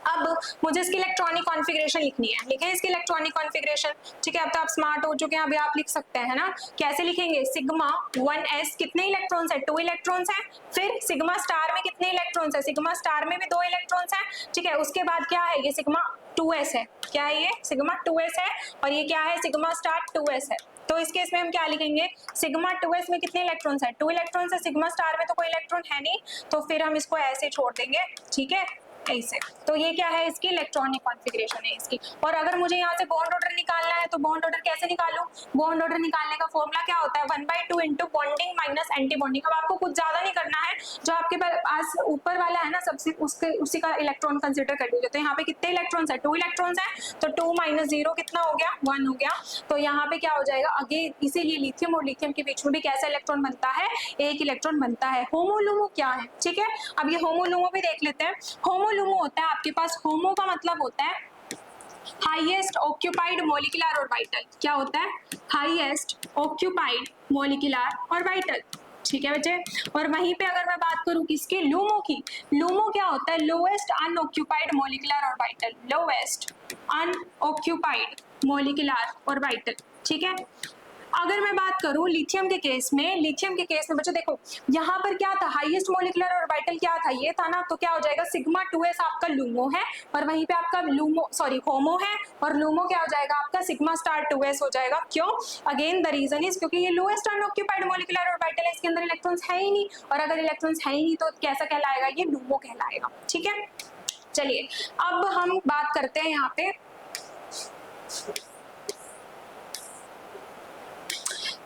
अब मुझे इसकी इलेक्ट्रॉनिक कॉन्फ़िगरेशन लिखनी है, लिखें इसकी इलेक्ट्रॉनिक कॉन्फ़िगरेशन, ठीक है। अब तो आप स्मार्ट हो चुके हैं, अभी आप लिख सकते हैं ना। कैसे लिखेंगे, सिग्मा 1s कितने इलेक्ट्रॉन्स है, 2 इलेक्ट्रॉन्स हैं। फिर सिग्मा स्टार में कितने इलेक्ट्रॉन्स है, सिग्मा स्टार में भी 2 इलेक्ट्रॉन्स हैं, ठीक है। उसके बाद क्या है, ये सिग्मा 2s है, क्या है ये, सिग्मा 2s है, और ये क्या है, सिग्मा स्टार 2s है। तो इस केस में हम क्या लिखेंगे, सिग्मा 2s में कितने इलेक्ट्रॉन्स है, 2 इलेक्ट्रॉन्स है, सिग्मा स्टार में तो कोई इलेक्ट्रॉन है नहीं, तो फिर हम इसको ऐसे छोड़ देंगे, ठीक है, ऐसे। तो ये क्या है, इसकी इलेक्ट्रॉनिक कॉन्फ़िगरेशन है इसकी। और अगर मुझे यहाँ से बॉन्ड ऑर्डर निकालना है, तो बॉन्ड ऑर्डर कैसे निकालूं, बॉन्ड ऑर्डर निकालने का फॉर्मूला क्या होता है, 1/2 into bonding minus anti bonding. अब आपको कुछ ज्यादा नहीं करना है, जो आपके पास ऊपर वाला है ना सबसे, उसके उसी का इलेक्ट्रॉन कंसिडर कर लीजिए। तो यहाँ पे कितने इलेक्ट्रॉन्स है, 2 इलेक्ट्रॉन्स है, तो 2 - 0 कितना हो गया, 1 हो गया। तो यहाँ पे क्या हो जाएगा, अगेन इसीलिए लिथियम और लिथियम के बीच में भी कैसा इलेक्ट्रॉन बनता है, एक इलेक्ट्रॉन बनता है। होमोलुमो क्या है, ठीक है। अब ये होमोलुमो भी देख लेते हैं। होमोलुमो होता है आपके पास, होमो का मतलब होता है हाईएस्ट ऑक्यूपाइड मॉलिक्यूलर ऑर्बिटल। क्या होता है, हाईएस्ट ऑक्यूपाइड मॉलिक्यूलर ऑर्बिटल, ठीक है बच्चे। और वहीं पे अगर मैं बात करूं किसकी, लूमो की, लूमो क्या होता है, lowest unoccupied molecular orbital, lowest unoccupied molecular orbital, ठीक है। अगर मैं बात करूं लिथियम के केस में, बच्चों देखो यहाँ पर क्या था, हाईएस्ट मॉलिक्यूलर ऑर्बिटल क्या था, ये था ना। तो क्या हो जाएगा, सिग्मा 2s आपका लूमो है, और वहीं पे आपका होमो है, और लूमो क्या हो जाएगा आपका, सिग्मा स्टार 2s हो जाएगा। क्यों, अगेन द रीजन इज क्योंकि ये लोएस्ट अनऑक्यूपाइड मॉलिक्यूलर ऑर्बिटल है, इसके अंदर इलेक्ट्रॉन्स है ही नहीं, और अगर इलेक्ट्रॉन्स है ही नहीं तो कैसा कहलाएगा, ये लूमो कहलाएगा, ठीक है। चलिए अब हम बात करते हैं यहाँ पे,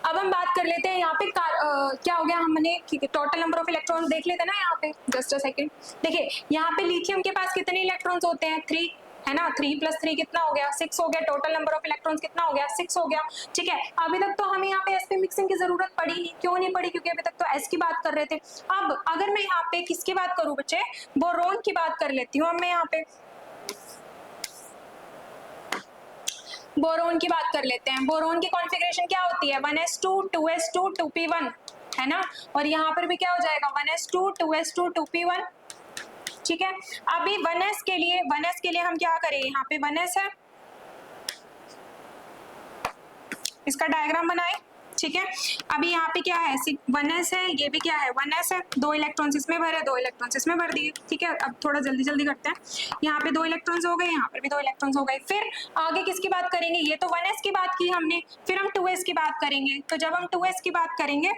अब हम बात कर लेते हैं यहाँ पे क्या हो गया, हमने टोटल नंबर ऑफ इलेक्ट्रॉन्स देख लेते हैं ना यहाँ पे, जस्ट अ सेकंड। देखिए यहाँ पे लिथियम के पास कितने इलेक्ट्रॉन्स होते हैं, 3, है ना। 3 + 3 कितना हो गया, 6 हो गया। टोटल नंबर ऑफ इलेक्ट्रॉन्स कितना हो गया, 6 हो गया, ठीक है। अभी तक तो हमें यहाँ पे sp मिक्सिंग की जरूरत पड़ी नहीं, क्यों नहीं पड़ी, क्योंकि अभी तक तो s की बात कर रहे थे। अब अगर मैं यहाँ पे किसकी बात करूँ बच्चे, बोरोन की बात कर लेती हूँ। अब मैं यहाँ पे बोरोन की बात कर लेते हैं। बोरोन की कॉन्फ़िगरेशन क्या होती है, 1s2 2s2 2p1, है ना। और यहाँ पर भी क्या हो जाएगा, 1s2 2s2 2p1, ठीक है। अभी 1s के लिए हम क्या करें, यहाँ पे 1s है, इसका डायग्राम बनाए, ठीक है। अभी यहाँ पे क्या है, 1s है, ये भी क्या है, 1s है, 2 इलेक्ट्रॉन्स इसमें भरे, 2 इलेक्ट्रॉन्स इसमें भर दिए, ठीक है। अब थोड़ा जल्दी जल्दी करते हैं। यहाँ पे 2 इलेक्ट्रॉन्स हो गए, यहाँ पर भी 2 इलेक्ट्रॉन्स हो गए। फिर आगे किसकी बात करेंगे, ये तो 1s की बात की हमने, फिर हम 2s की बात करेंगे। तो जब हम 2s की बात करेंगे,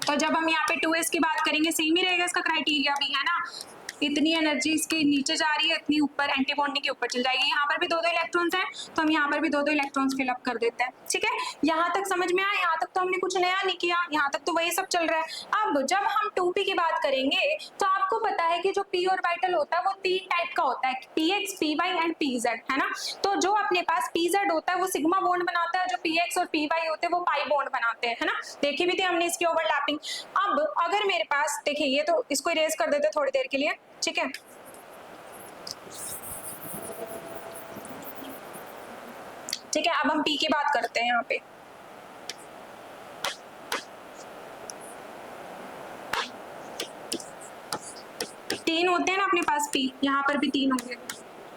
तो जब हम यहाँ पे 2s की बात करेंगे, सेम ही रहेगा इसका क्राइटेरिया भी, है ना। इतनी एनर्जी इसके नीचे जा रही है, इतनी ऊपर एंटी बॉन्डिंग के ऊपर चल जाएगी। यहाँ पर भी 2 इलेक्ट्रॉन्स हैं, तो हम यहाँ पर भी 2 इलेक्ट्रॉन्स फिलअप कर देते हैं, ठीक है। यहाँ तक समझ में आया, यहाँ तक तो हमने कुछ नया नहीं किया, यहाँ तक तो वही सब चल रहा है। अब जब हम 2p की बात करेंगे, तो आपको पता है कि जो p ऑर्बिटल होता है वो 3 टाइप का होता है, px py एंड pz, है ना। तो जो अपने पास pz होता है वो सिग्मा बॉन्ड बनाता है, जो px और py होते हैं वो पाई बॉन्ड बनाते हैं, है ना। देखी भी थी हमने इसकी ओवरलैपिंग। अब अगर मेरे पास, देखिए ये तो इसको इरेज कर देते थोड़ी देर के लिए, ठीक है। ठीक है, अब हम P की बात करते हैं। यहाँ पे तीन होते हैं ना अपने पास P, यहाँ पर भी तीन होंगे।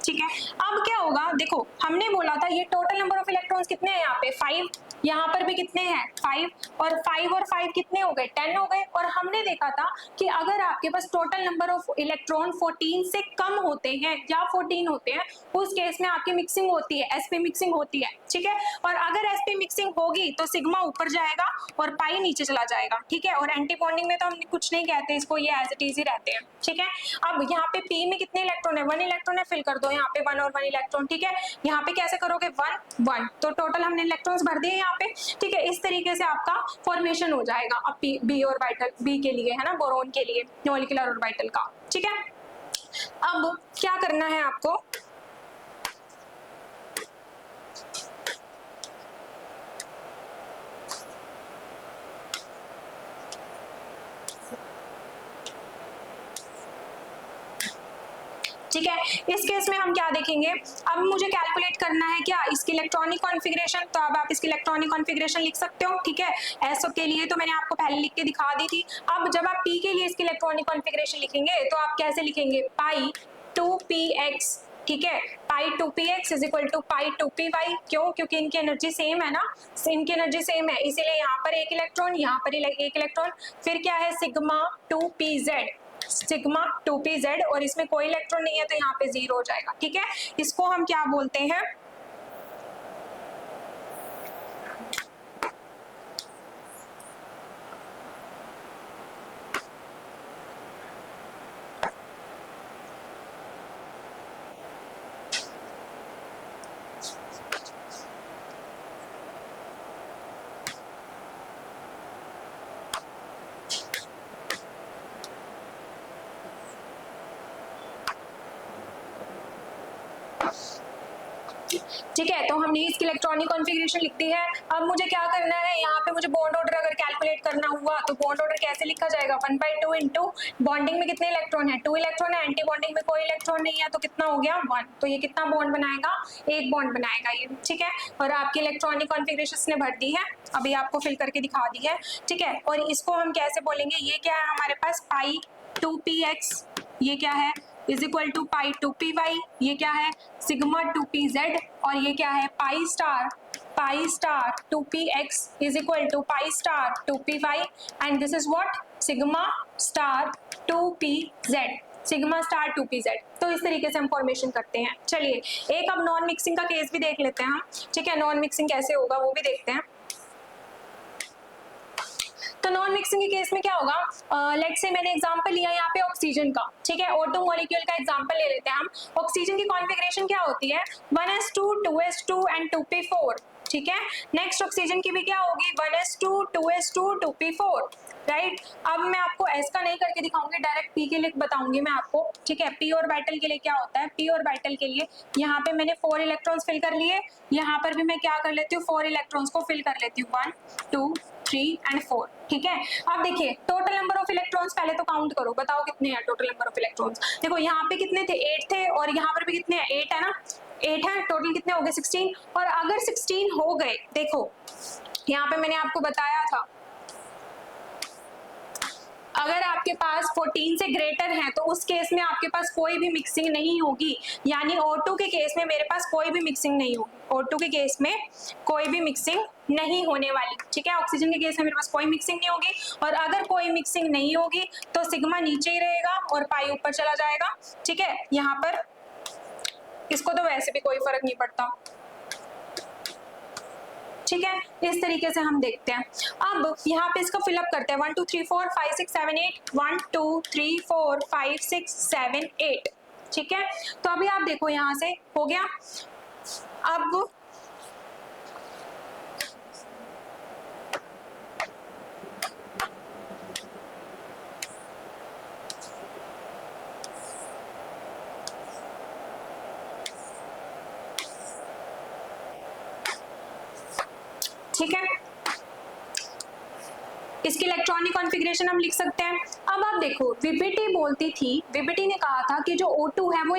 ठीक है, अब क्या होगा, देखो हमने बोला था ये टोटल नंबर ऑफ इलेक्ट्रॉन्स कितने हैं यहाँ पे 5, यहाँ पर भी कितने हैं 5, और 5 कितने हो गए 10 हो गए। और हमने देखा था कि अगर आपके पास टोटल नंबर ऑफ इलेक्ट्रॉन 14 से कम होते हैं या 14 होते हैं, उस केस में आपकी मिक्सिंग होती है, sp मिक्सिंग होती है। ठीक है, और अगर sp मिक्सिंग होगी तो सिग्मा ऊपर जाएगा और पाई नीचे चला जाएगा। ठीक है, और एंटी बॉन्डिंग में तो हम कुछ नहीं कहते इसको, ये एज इट इज ही रहते हैं। ठीक है, अब यहाँ पे P में कितने इलेक्ट्रॉन है, 1 इलेक्ट्रॉन है, फिल कर दो यहाँ पे 1 और 1 इलेक्ट्रॉन। ठीक है, यहाँ पे कैसे करोगे 1 1, तो टोटल हमने इलेक्ट्रॉन्स भर दिए यहाँ पे। ठीक है, इस तरीके से आपका फॉर्मेशन हो जाएगा अब बी ऑर्बिटल, बी के लिए है ना, बोरोन के लिए मॉलिक्यूलर ऑर्बिटल का। ठीक है, अब क्या करना है आपको, ठीक है, इस केस में हम क्या देखेंगे, अब मुझे कैलकुलेट करना है क्या इसकी इलेक्ट्रॉनिक कॉन्फ़िगरेशन। तो अब आप इसकी इलेक्ट्रॉनिक कॉन्फ़िगरेशन लिख सकते हो। ठीक है, एसओ के लिए तो मैंने आपको पहले लिख के दिखा दी थी। अब जब आप पी के लिए इसकी इलेक्ट्रॉनिक कॉन्फ़िगरेशन लिखेंगे तो आप कैसे लिखेंगे, पाई 2px। ठीक है, pi 2px is equal to pi 2py। क्यों, क्योंकि इनकी एनर्जी सेम है ना, इनकी एनर्जी सेम है, इसीलिए यहाँ पर एक इलेक्ट्रॉन, यहाँ पर एक इलेक्ट्रॉन। फिर क्या है सिग्मा 2pz, सिग्मा 2pz, और इसमें कोई इलेक्ट्रॉन नहीं है तो यहाँ पे 0 हो जाएगा। ठीक है, इसको हम क्या बोलते हैं, ठीक है, तो हमने इसकी इलेक्ट्रॉनिक कॉन्फ़िगरेशन लिख दी है। अब मुझे क्या करना है, यहाँ पे मुझे बॉन्ड ऑर्डर अगर कैलकुलेट करना हुआ तो बॉन्ड ऑर्डर कैसे लिखा जाएगा, 1/2 इंटू बॉन्डिंग में कितने इलेक्ट्रॉन है, 2 इलेक्ट्रॉन है, एंटी बॉन्डिंग में कोई इलेक्ट्रॉन नहीं है तो कितना हो गया 1, तो ये कितना बॉन्ड बनाएगा, एक बॉन्ड बनाएगा ये। ठीक है, और आपकी इलेक्ट्रॉनिक कॉन्फ़िगरेशन ने भर दी है, अभी आपको फिल करके दिखा दी है। ठीक है, और इसको हम कैसे बोलेंगे, ये क्या है हमारे पास पाई 2px, ये क्या है is equal to pi 2py, ये क्या है सिग्मा 2pz, और ये क्या है pi star 2px is equal to pi star 2py, and this is what sigma star 2pz, sigma star 2pz। तो इस तरीके से हम फॉर्मेशन करते हैं। चलिए एक अब नॉन मिक्सिंग का केस भी देख लेते हैं हम। ठीक है, नॉन मिक्सिंग कैसे होगा वो भी देखते हैं। तो नॉन मिक्सिंग के केस में क्या होगा, लेट्स से मैंने एग्जांपल लिया यहाँ पे ऑक्सीजन का। ठीक है, O2 मॉलिक्यूल का एग्जांपल ले लेते हैं हम। ऑक्सीजन की कॉन्फ़िगरेशन क्या होती है, 1s2 2s2 एंड 2p4। ठीक है, नेक्स्ट ऑक्सीजन की भी क्या होगी, 1s2 2s2 2p4, राइट। अब मैं आपको S का नहीं करके दिखाऊंगी, डायरेक्ट P के लिए बताऊंगी मैं आपको। ठीक है, P ऑर्बिटल के लिए क्या होता है, P ऑर्बिटल के लिए यहाँ पे मैंने 4 इलेक्ट्रॉन्स फिल कर लिए, यहाँ पर भी मैं क्या कर लेती हूँ 4 इलेक्ट्रॉन्स को फिल कर लेती हूँ, 1 2 3 एंड 4। ठीक है, अब देखिए टोटल नंबर ऑफ इलेक्ट्रॉन्स पहले तो काउंट करो, बताओ कितने हैं टोटल नंबर ऑफ इलेक्ट्रॉन्स। देखो यहाँ पे कितने थे 8 थे, और यहाँ पर भी कितने हैं 8 है ना, 8 है, टोटल कितने हो गए 16। और अगर 16 हो गए, देखो यहाँ पे मैंने आपको बताया था अगर आपके पास 14 से ग्रेटर है तो उस केस में आपके पास कोई भी मिक्सिंग नहीं होगी, यानी O2 के केस में मेरे पास कोई भी मिक्सिंग नहीं होगी, O2 के केस में कोई भी मिक्सिंग नहीं होने वाली। ठीक है, ऑक्सीजन के केस में मेरे पास कोई मिक्सिंग नहीं होगी, और अगर कोई मिक्सिंग नहीं होगी तो सिग्मा नीचे ही रहेगा और पाई ऊपर चला जाएगा। ठीक है, यहाँ पर इसको तो वैसे भी कोई फर्क नहीं पड़ता। ठीक है, इस तरीके से हम देखते हैं। अब यहाँ पे इसका फिलअप करते हैं, 1 2 3 4 5 6 7 8, 1 2 3 4 5 6 7 8। ठीक है, तो अभी आप देखो यहाँ से हो गया। अब ठीक है, इसकी इलेक्ट्रॉनिक कॉन्फ़िगरेशन हम लिख सकते हैं। अब आप देखो, विबिटी बोलती थी, विबिटी ने कहा था कि जो O2 है वो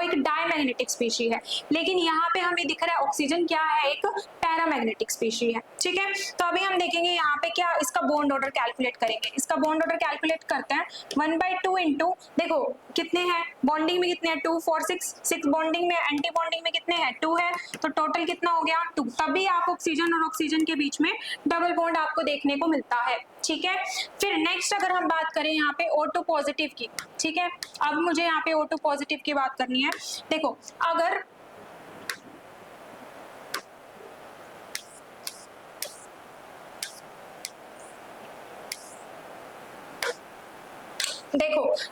एक डायमैग्नेटिक स्पीशी है, लेकिन यहाँ पे हमें दिख रहा है ऑक्सीजन क्या है, एक पैरामैग्नेटिक स्पीशी है। ठीक है, तो अभी हम देखेंगे यहाँ पे क्या, इसका बॉन्ड ऑर्डर कैलकुलेट करेंगे। इसका बॉन्ड ऑर्डर कैलकुलेट करते हैं 1/2 इंटू, देखो कितने हैं बॉन्डिंग में, कितने हैं 2 4 6 बॉन्डिंग में, एंटी बॉन्डिंग में कितने हैं 2 है, तो टोटल कितना हो गया 2। तभी आप ऑक्सीजन और ऑक्सीजन के बीच में डबल बॉन्ड आपको देखने को मिलता है। ठीक है, फिर नेक्स्ट अगर हम बात करें यहाँ पे O2 पॉजिटिव की, ठीक है, अब मुझे यहाँ पे O2 पॉजिटिव की बात करनी है। देखो अगर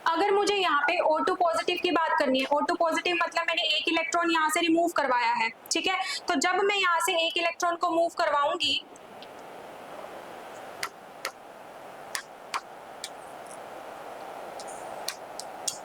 अगर मुझे यहाँ पे O2 पॉजिटिव की बात करनी है, O2 पॉजिटिव मतलब मैंने एक इलेक्ट्रॉन यहाँ से रिमूव करवाया है। ठीक है, तो जब मैं यहाँ से एक इलेक्ट्रॉन को मूव करवाऊंगी,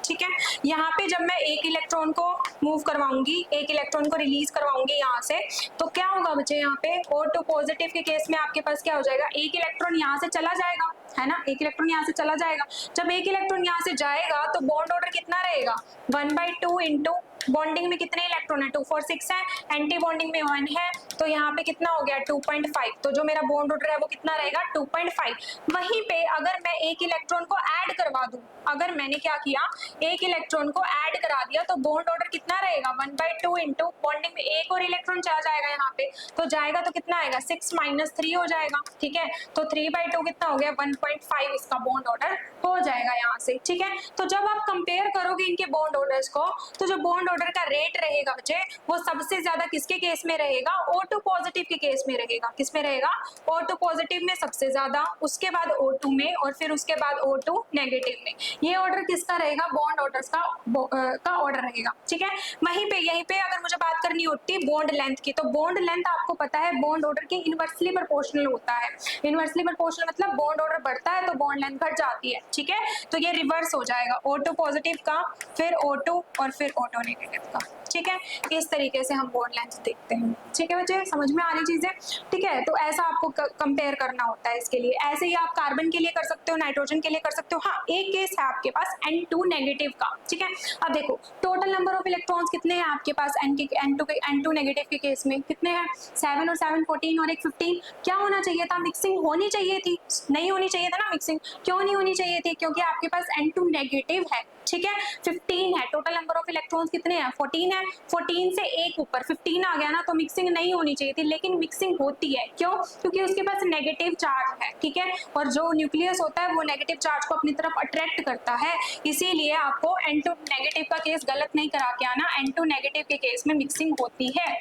ठीक है, यहाँ पे जब मैं एक इलेक्ट्रॉन को मूव करवाऊंगी, एक इलेक्ट्रॉन को रिलीज करवाऊंगी यहाँ से, तो क्या होगा बच्चे, यहाँ पे O2 पॉजिटिव के केस में आपके पास क्या हो जाएगा, एक इलेक्ट्रॉन यहाँ से चला जाएगा, है ना, एक इलेक्ट्रॉन यहाँ से चला जाएगा। जब एक इलेक्ट्रॉन यहाँ से जाएगा तो बॉन्ड ऑर्डर कितना रहेगा, 1/2 इंटू बॉन्डिंग में कितने इलेक्ट्रॉन है 2 4 6 है, एंटी बॉन्डिंग में 1 है, तो यहाँ पे कितना हो गया 2.5। तो जो मेरा बॉन्ड ऑर्डर है वो कितना रहेगा 2.5। वहीं पे अगर मैं एक इलेक्ट्रॉन को ऐड करवा दूं, अगर मैंने क्या किया, एक इलेक्ट्रॉन को ऐड करा दिया, तो बॉन्ड ऑर्डर कितना रहेगा 1/2 इंटू बॉन्डिंग में एक और इलेक्ट्रॉन चला जाएगा यहाँ पे, तो जाएगा तो कितना आएगा 6 - 3 हो जाएगा। ठीक है, तो 3/2 कितना हो गया 1.5, इसका बॉन्ड ऑर्डर हो जाएगा यहाँ से। ठीक है, तो जब आप कंपेयर करोगे इनके बॉन्ड ऑर्डर्स को, तो जो बॉन्ड ऑर्डर का रेट रहेगा बच्चे, वो सबसे ज्यादा किसके केस में रहेगा, O2 पॉजिटिव के केस में रहेगा। किस में रहेगा, O2 पॉजिटिव में सबसे ज्यादा, उसके बाद O2 में, और फिर उसके बाद O2 नेगेटिव में। ये ऑर्डर किसका रहेगा, बॉन्ड ऑर्डर्स का ऑर्डर रहेगा। ठीक है, वहीं पे यहीं पे अगर मुझे बात करनी होती बॉन्ड लेंथ की, तो बॉन्ड लेंथ आपको पता है बॉन्ड ऑर्डर के इनवर्सली प्रोपोर्शनल होता है। इनवर्सली प्रोपोर्शनल मतलब बॉन्ड ऑर्डर बढ़ता है तो बॉन्ड लेंथ घट जाती है। ठीक है, तो ये रिवर्स हो जाएगा, O2 पॉजिटिव का, फिर O2 और फिर O2 नेगेटिव का। ठीक है, इस तरीके से हम बॉन्ड लेंथ देखते हैं। ठीक है बच्चे, समझ में आ रही चीजें। ठीक है, तो ऐसा आपको कंपेयर करना होता है इसके लिए। ऐसे ही आप कार्बन के लिए कर सकते हो, नाइट्रोजन के लिए कर सकते हो। हाँ, एक केस है आपके पास N2 नेगेटिव का। ठीक है, अब देखो टोटल नंबर ऑफ इलेक्ट्रॉन्स कितने हैं आपके पास N2 नेगेटिव के केस में, कितने हैं 7 और 7 14 और एक 15। क्या होना चाहिए था, मिक्सिंग होनी चाहिए थी, नहीं होनी चाहिए था ना मिक्सिंग। क्यों नहीं होनी चाहिए थी, क्योंकि आपके पास N2 नेगेटिव है। ठीक है, 15 है, टोटल नंबर ऑफ इलेक्ट्रॉन्स कितने हैं 14 है, 14 से एक ऊपर 15 आ गया ना, तो मिक्सिंग नहीं होनी चाहिए थी, लेकिन मिक्सिंग होती है। क्यों, क्योंकि उसके पास नेगेटिव चार्ज है। ठीक है, और जो न्यूक्लियस होता है वो नेगेटिव चार्ज को अपनी तरफ अट्रैक्ट करता है, इसीलिए आपको N2 नेगेटिव का केस गलत नहीं करा के आना। N2 नेगेटिव के केस में मिक्सिंग होती है,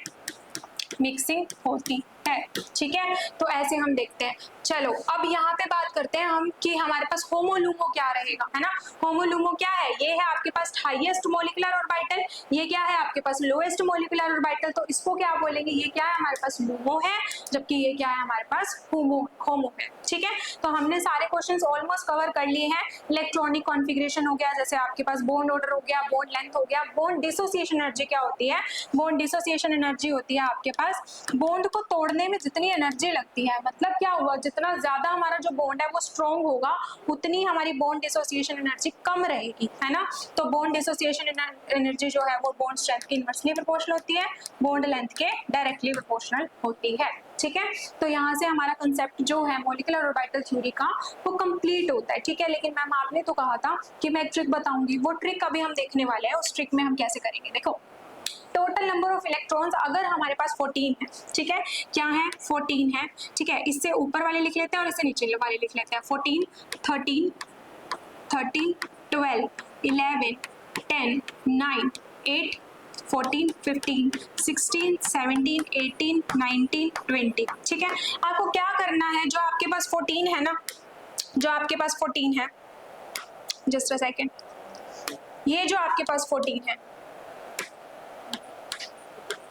मिक्सिंग होती है। ठीक है, तो ऐसे हम देखते हैं। चलो अब यहाँ पे बात करते हैं हम कि हमारे पास होमोलुमो क्या रहेगा, है ना। होमोलुमो क्या है, ये है आपके पास हाईएस्ट मोलिकुलर ऑर्बिटल, ये क्या है आपके पास लोएस्ट मोलिकुलर ऑर्बिटल, तो इसको क्या बोलेंगे, ये क्या है हमारे पास लुमो है, जबकि ये क्या है हमारे पास होमो है। ठीक है, तो हमने सारे क्वेश्चंस ऑलमोस्ट कवर कर लिए हैं। इलेक्ट्रॉनिक कॉन्फ़िगरेशन हो गया, जैसे आपके पास बॉन्ड ऑर्डर हो गया, बॉन्ड लेंथ हो गया, बॉन्ड डिसोसिएशन एनर्जी क्या होती है, बॉन्ड डिसोसिएशन एनर्जी होती है आपके पास बॉन्ड को तोड़ने में जितनी एनर्जी लगती है, मतलब क्या हुआ, जितना ज्यादा हमारा जो बॉन्ड है वो स्ट्रॉन्ग होगा, उतनी हमारी बॉन्ड डिसोसिएशन एनर्जी कम रहेगी, है ना। तो बॉन्ड डिसोसिएशन एनर्जी जो है वो बॉन्ड स्ट्रेंथ के इनवर्सली प्रोपोर्शनल होती है, बॉन्ड लेंथ के डायरेक्टली प्रोपोर्शनल होती है। ठीक है, तो यहाँ से हमारा कंसेप्ट जो है मॉलिक्यूलर ऑर्बिटल थ्योरी का वो कंप्लीट होता है। ठीक है, लेकिन मैम आपने तो कहा था कि मैं एक ट्रिक बताऊंगी, वो ट्रिक अभी हम देखने वाले हैं। उस ट्रिक में हम कैसे करेंगे, देखो टोटल नंबर ऑफ इलेक्ट्रॉन्स अगर हमारे पास 14 है, ठीक है, क्या है 14 है। ठीक है, इससे ऊपर वाले लिख लेते हैं और इससे नीचे वाले लिख लेते हैं। 14 13 13 12 11 10 9 8 14 15 16 17 18 19 20। ठीक है, आपको क्या करना है, जो आपके पास 14 है ना, जो आपके पास 14 है, जस्ट अ सेकेंड, ये जो आपके पास 14 है,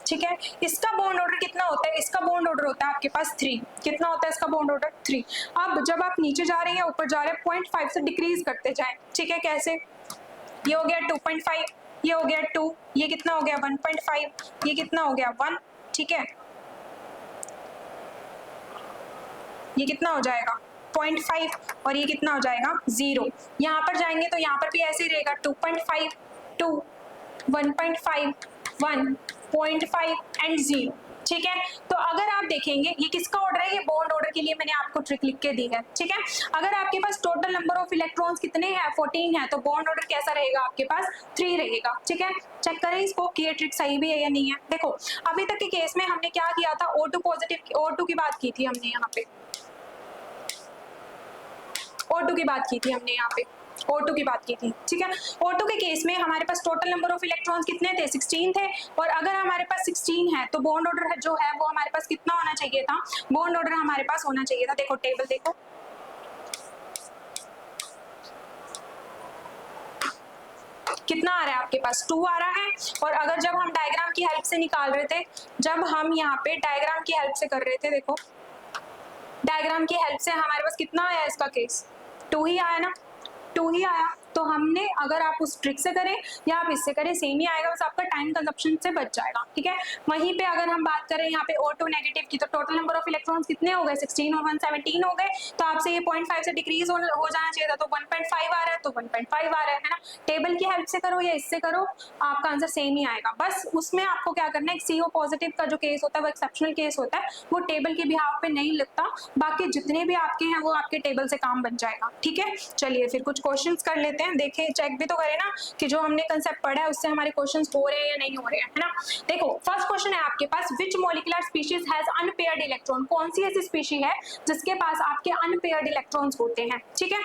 ठीक है, इसका बॉन्ड ऑर्डर कितना होता है, इसका बॉन्ड ऑर्डर होता है आपके पास 3। कितना होता है इसका बॉन्ड ऑर्डर 3। अब जब आप नीचे जा रहे हैं ऊपर जा रहे हैं 0.5 से डिक्रीज करते जाएं। ठीक है, कैसे, ये हो गया 2.5, ये हो गया 2, ये कितना हो गया 1.5, ये कितना हो गया 1। ठीक है, ये कितना हो जाएगा 0.5 और ये कितना हो जाएगा 0। यहाँ पर जाएंगे तो यहाँ पर भी ऐसे ही रहेगा 2.5 2 1.5 1.5 एंड 0। ठीक है, तो अगर आप देखेंगे ये किसका ऑर्डर है, ये बॉन्ड ऑर्डर के लिए मैंने आपको ट्रिक लिख के दी है। ठीक है, अगर आपके पास टोटल नंबर ऑफ इलेक्ट्रॉन्स कितने हैं 14 है, तो बॉन्ड ऑर्डर कैसा रहेगा आपके पास 3 रहेगा। ठीक है, चेक करें इसको कि ये ट्रिक सही भी है या नहीं है। देखो अभी तक के केस में हमने क्या किया था, O2 पॉजिटिव O2 की बात की थी हमने यहाँ पे, O2 की बात की थी हमने यहाँ पे, O2 की बात की थी। ठीक है, O2 के केस में हमारे पास टोटल नंबर ऑफ इलेक्ट्रॉन्स कितने थे 16 थे, और अगर हमारे पास 16 है तो बॉन्ड ऑर्डर जो है वो हमारे पास कितना होना चाहिए था, बॉन्ड ऑर्डर हमारे पास होना चाहिए था, देखो टेबल देखो, कितना आ रहा है आपके पास 2 आ रहा है। और अगर जब हम डायग्राम की हेल्प से निकाल रहे थे, जब हम यहाँ पे डायग्राम की हेल्प से कर रहे थे, देखो डायग्राम की हेल्प से हमारे पास कितना आया इसका केस 2 ही आया ना, 2 ही आया। तो हमने अगर आप उस ट्रिक से करें या आप इससे करें सेम ही आएगा, बस आपका टाइम कंजप्शन से बच जाएगा। ठीक है, वहीं पे अगर हम बात करें यहाँ पे O2 नेगेटिव की, तो टोटल नंबर ऑफ इलेक्ट्रॉन्स कितने हो गए 16 और 117 हो गए, तो आपसे ये 0.5 से डिक्रीज हो जाना चाहिए था, तो 1.5 आ रहा है, तो 1.5 आ रहा है ना। टेबल की हेल्प से करो या इससे करो, आपका आंसर सेम ही आएगा। बस उसमें आपको क्या करना है, CO पॉजिटिव का जो केस होता है वो एक्सेप्शनल केस होता है, वो टेबल के बिहाफ पे नहीं लिखता, बाकी जितने भी आपके हैं वो आपके टेबल से काम बन जाएगा। ठीक है, चलिए फिर कुछ क्वेश्चंस कर लेते हैं, देखें चेक भी तो करें ना कि जो हमने कंसेप्ट पढ़ा है उससे हमारे क्वेश्चंस हो रहे हैं या नहीं हो रहे हैं, है ना। देखो फर्स्ट क्वेश्चन है आपके पास, which molecular species has unpaired electron, कौन सी ऐसी स्पीशी है जिसके पास आपके अनपेयर्ड इलेक्ट्रॉन्स होते हैं। ठीक है,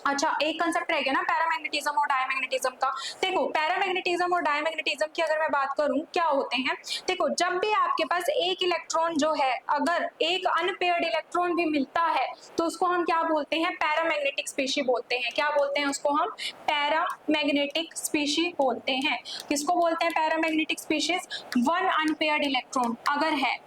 अच्छा एक कंसेप्ट रह गया ना पैरामैग्नेटिज्म और डायमैग्नेटिज्म का। देखो पैरामैग्नेटिज्म और डायमैग्नेटिज्म की अगर मैं बात करूं क्या होते हैं, देखो जब भी आपके पास एक इलेक्ट्रॉन जो है, अगर एक अनपेयर्ड इलेक्ट्रॉन भी मिलता है तो उसको हम क्या बोलते हैं, पैरामैग्नेटिक स्पीशी बोलते हैं। क्या बोलते हैं उसको हम, पैरामैग्नेटिक स्पीशी बोलते हैं। किसको बोलते हैं paramagnetic species, one unpaired electron अगर है,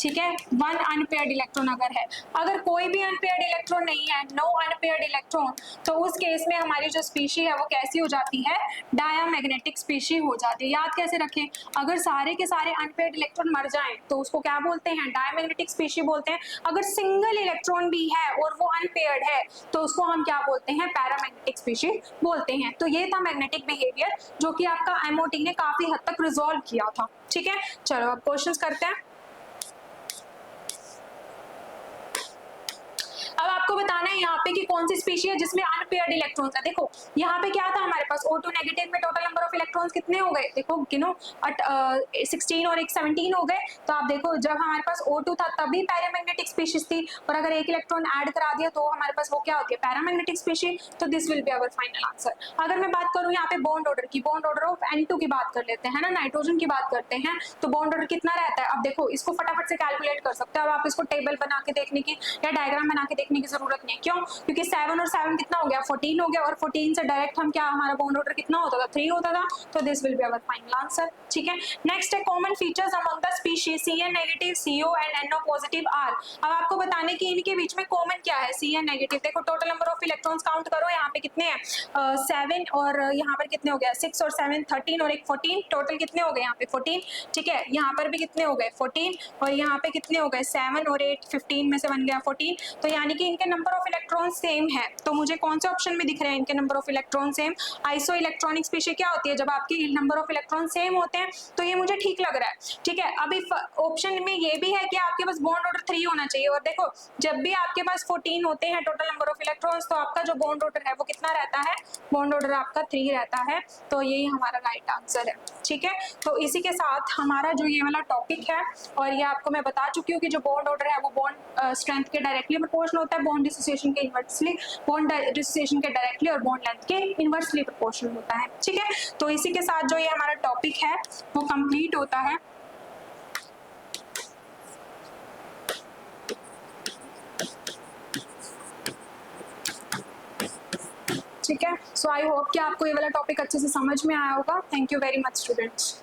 ठीक है, वन अनपेयर्ड इलेक्ट्रॉन अगर है, अगर कोई भी अनपेयर्ड इलेक्ट्रॉन नहीं है, नो अनपेयर्ड इलेक्ट्रॉन, तो उस केस में हमारी जो स्पीशी है वो कैसी हो जाती है, डायमैग्नेटिक स्पीशी हो जाती है। याद कैसे रखें, अगर सारे के सारे अनपेयर्ड इलेक्ट्रॉन मर जाएं तो उसको क्या बोलते हैं, डायमैग्नेटिक स्पीशी बोलते हैं। अगर सिंगल इलेक्ट्रॉन भी है और वो अनपेयर्ड है तो उसको हम क्या बोलते हैं, पैरामैग्नेटिक स्पीशी बोलते हैं। तो ये था मैग्नेटिक बिहेवियर जो कि आपका MOT ने काफी हद तक रिजॉल्व किया था। ठीक है, चलो अब क्वेश्चंस करते हैं। अब आपको बताना है यहाँ पे कि कौन सी स्पीशी है जिसमें अनपेयर्ड इलेक्ट्रॉन्स है। देखो यहाँ पे क्या था हमारे पास, O2 नेगेटिव में टोटल नंबर ऑफ इलेक्ट्रॉन्स कितने हो गए, देखो गिनो 16 और एक 17 हो गए। तो आप देखो जब हमारे पास O2 था तभी पैरामैग्नेटिक स्पीशीज थी, और अगर एक इलेक्ट्रॉन ऐड करा दिया तो हमारे पास वो क्या होती है, पैरामैग्नेटिक स्पीशी। तो this will be our final answer. अगर मैं बात करूँ यहाँ पे बॉन्ड ऑर्डर की, बॉन्ड ऑर्डर ऑफ N2 की बात कर लेते हैं ना, नाइट्रोजन की बात करते हैं, तो बॉन्ड ऑर्डर कितना रहता है। अब देखो इसको फटाफट से कैलकुलेट कर सकते हो, अब आप इसको टेबल बना के देखने की या डायग्राम बना के देखने की जरूरत नहीं। क्यों, क्योंकि 7 और 7 कितना हो गया 14 हो गया, और 14 से डायरेक्ट हम क्या, हमारा बॉन्ड ऑर्डर कितना होता था 3 होता था। तो this will be our final answer. ठीक है, नेक्स्ट है common features among the species CN negative, CO and NO positive are. अब आपको बताने की इनके बीच में कॉमन क्या है, CN नेगेटिव। देखो total number of electrons count करो, यहाँ पे कितने हैं 7, और यहाँ पर कितने हो गया 6 और 7 13 और एक 14, टोटल कितने हो गए यहाँ पे 14। ठीक है, यहाँ पर भी कितने हो गए 14, और यहाँ पे कितने हो गए 7 और 8 15 में से बन गया 14। तो यानी कि इनके नंबर ऑफ इलेक्ट्रॉन सेम है। तो मुझे कौन से ऑप्शन में दिख रहे हैं इनके number of electron same, iso electronic species क्या होती है, जब आपके नंबर ऑफ इलेक्ट्रॉन सेम होते हैं, तो ये मुझे ठीक लग रहा है। ठीक है, अभी ऑप्शन में ये भी है कि आपके पास बॉन्ड ऑर्डर 3 होना चाहिए, और देखो जब भी आपके पास 14 होते हैं टोटल नंबर ऑफ इलेक्ट्रॉन्स, तो आपका जो बॉन्ड ऑर्डर है वो कितना रहता है, बॉन्ड ऑर्डर आपका 3 रहता है। तो यही हमारा राइट आंसर है। ठीक है, तो इसी के साथ हमारा जो ये वाला टॉपिक है, और ये आपको मैं बता चुकी हूँ कि जो बॉन्ड ऑर्डर है वो बॉन्ड स्ट्रेंथ के डायरेक्टली प्रोपोर्शनल होता है, बॉन्ड डिसोसिएशन के इनवर्सली, बॉन्ड डिसोसिएशन के डायरेक्टली, और बॉन्ड लेंथ के इनवर्सली प्रोपोर्शनल होता है। ठीक है, तो इसी के साथ जो ये हमारा टॉपिक है वो कंप्लीट होता है। ठीक है, सो आई होप कि आपको ये वाला टॉपिक अच्छे से समझ में आया होगा। Thank you very much students.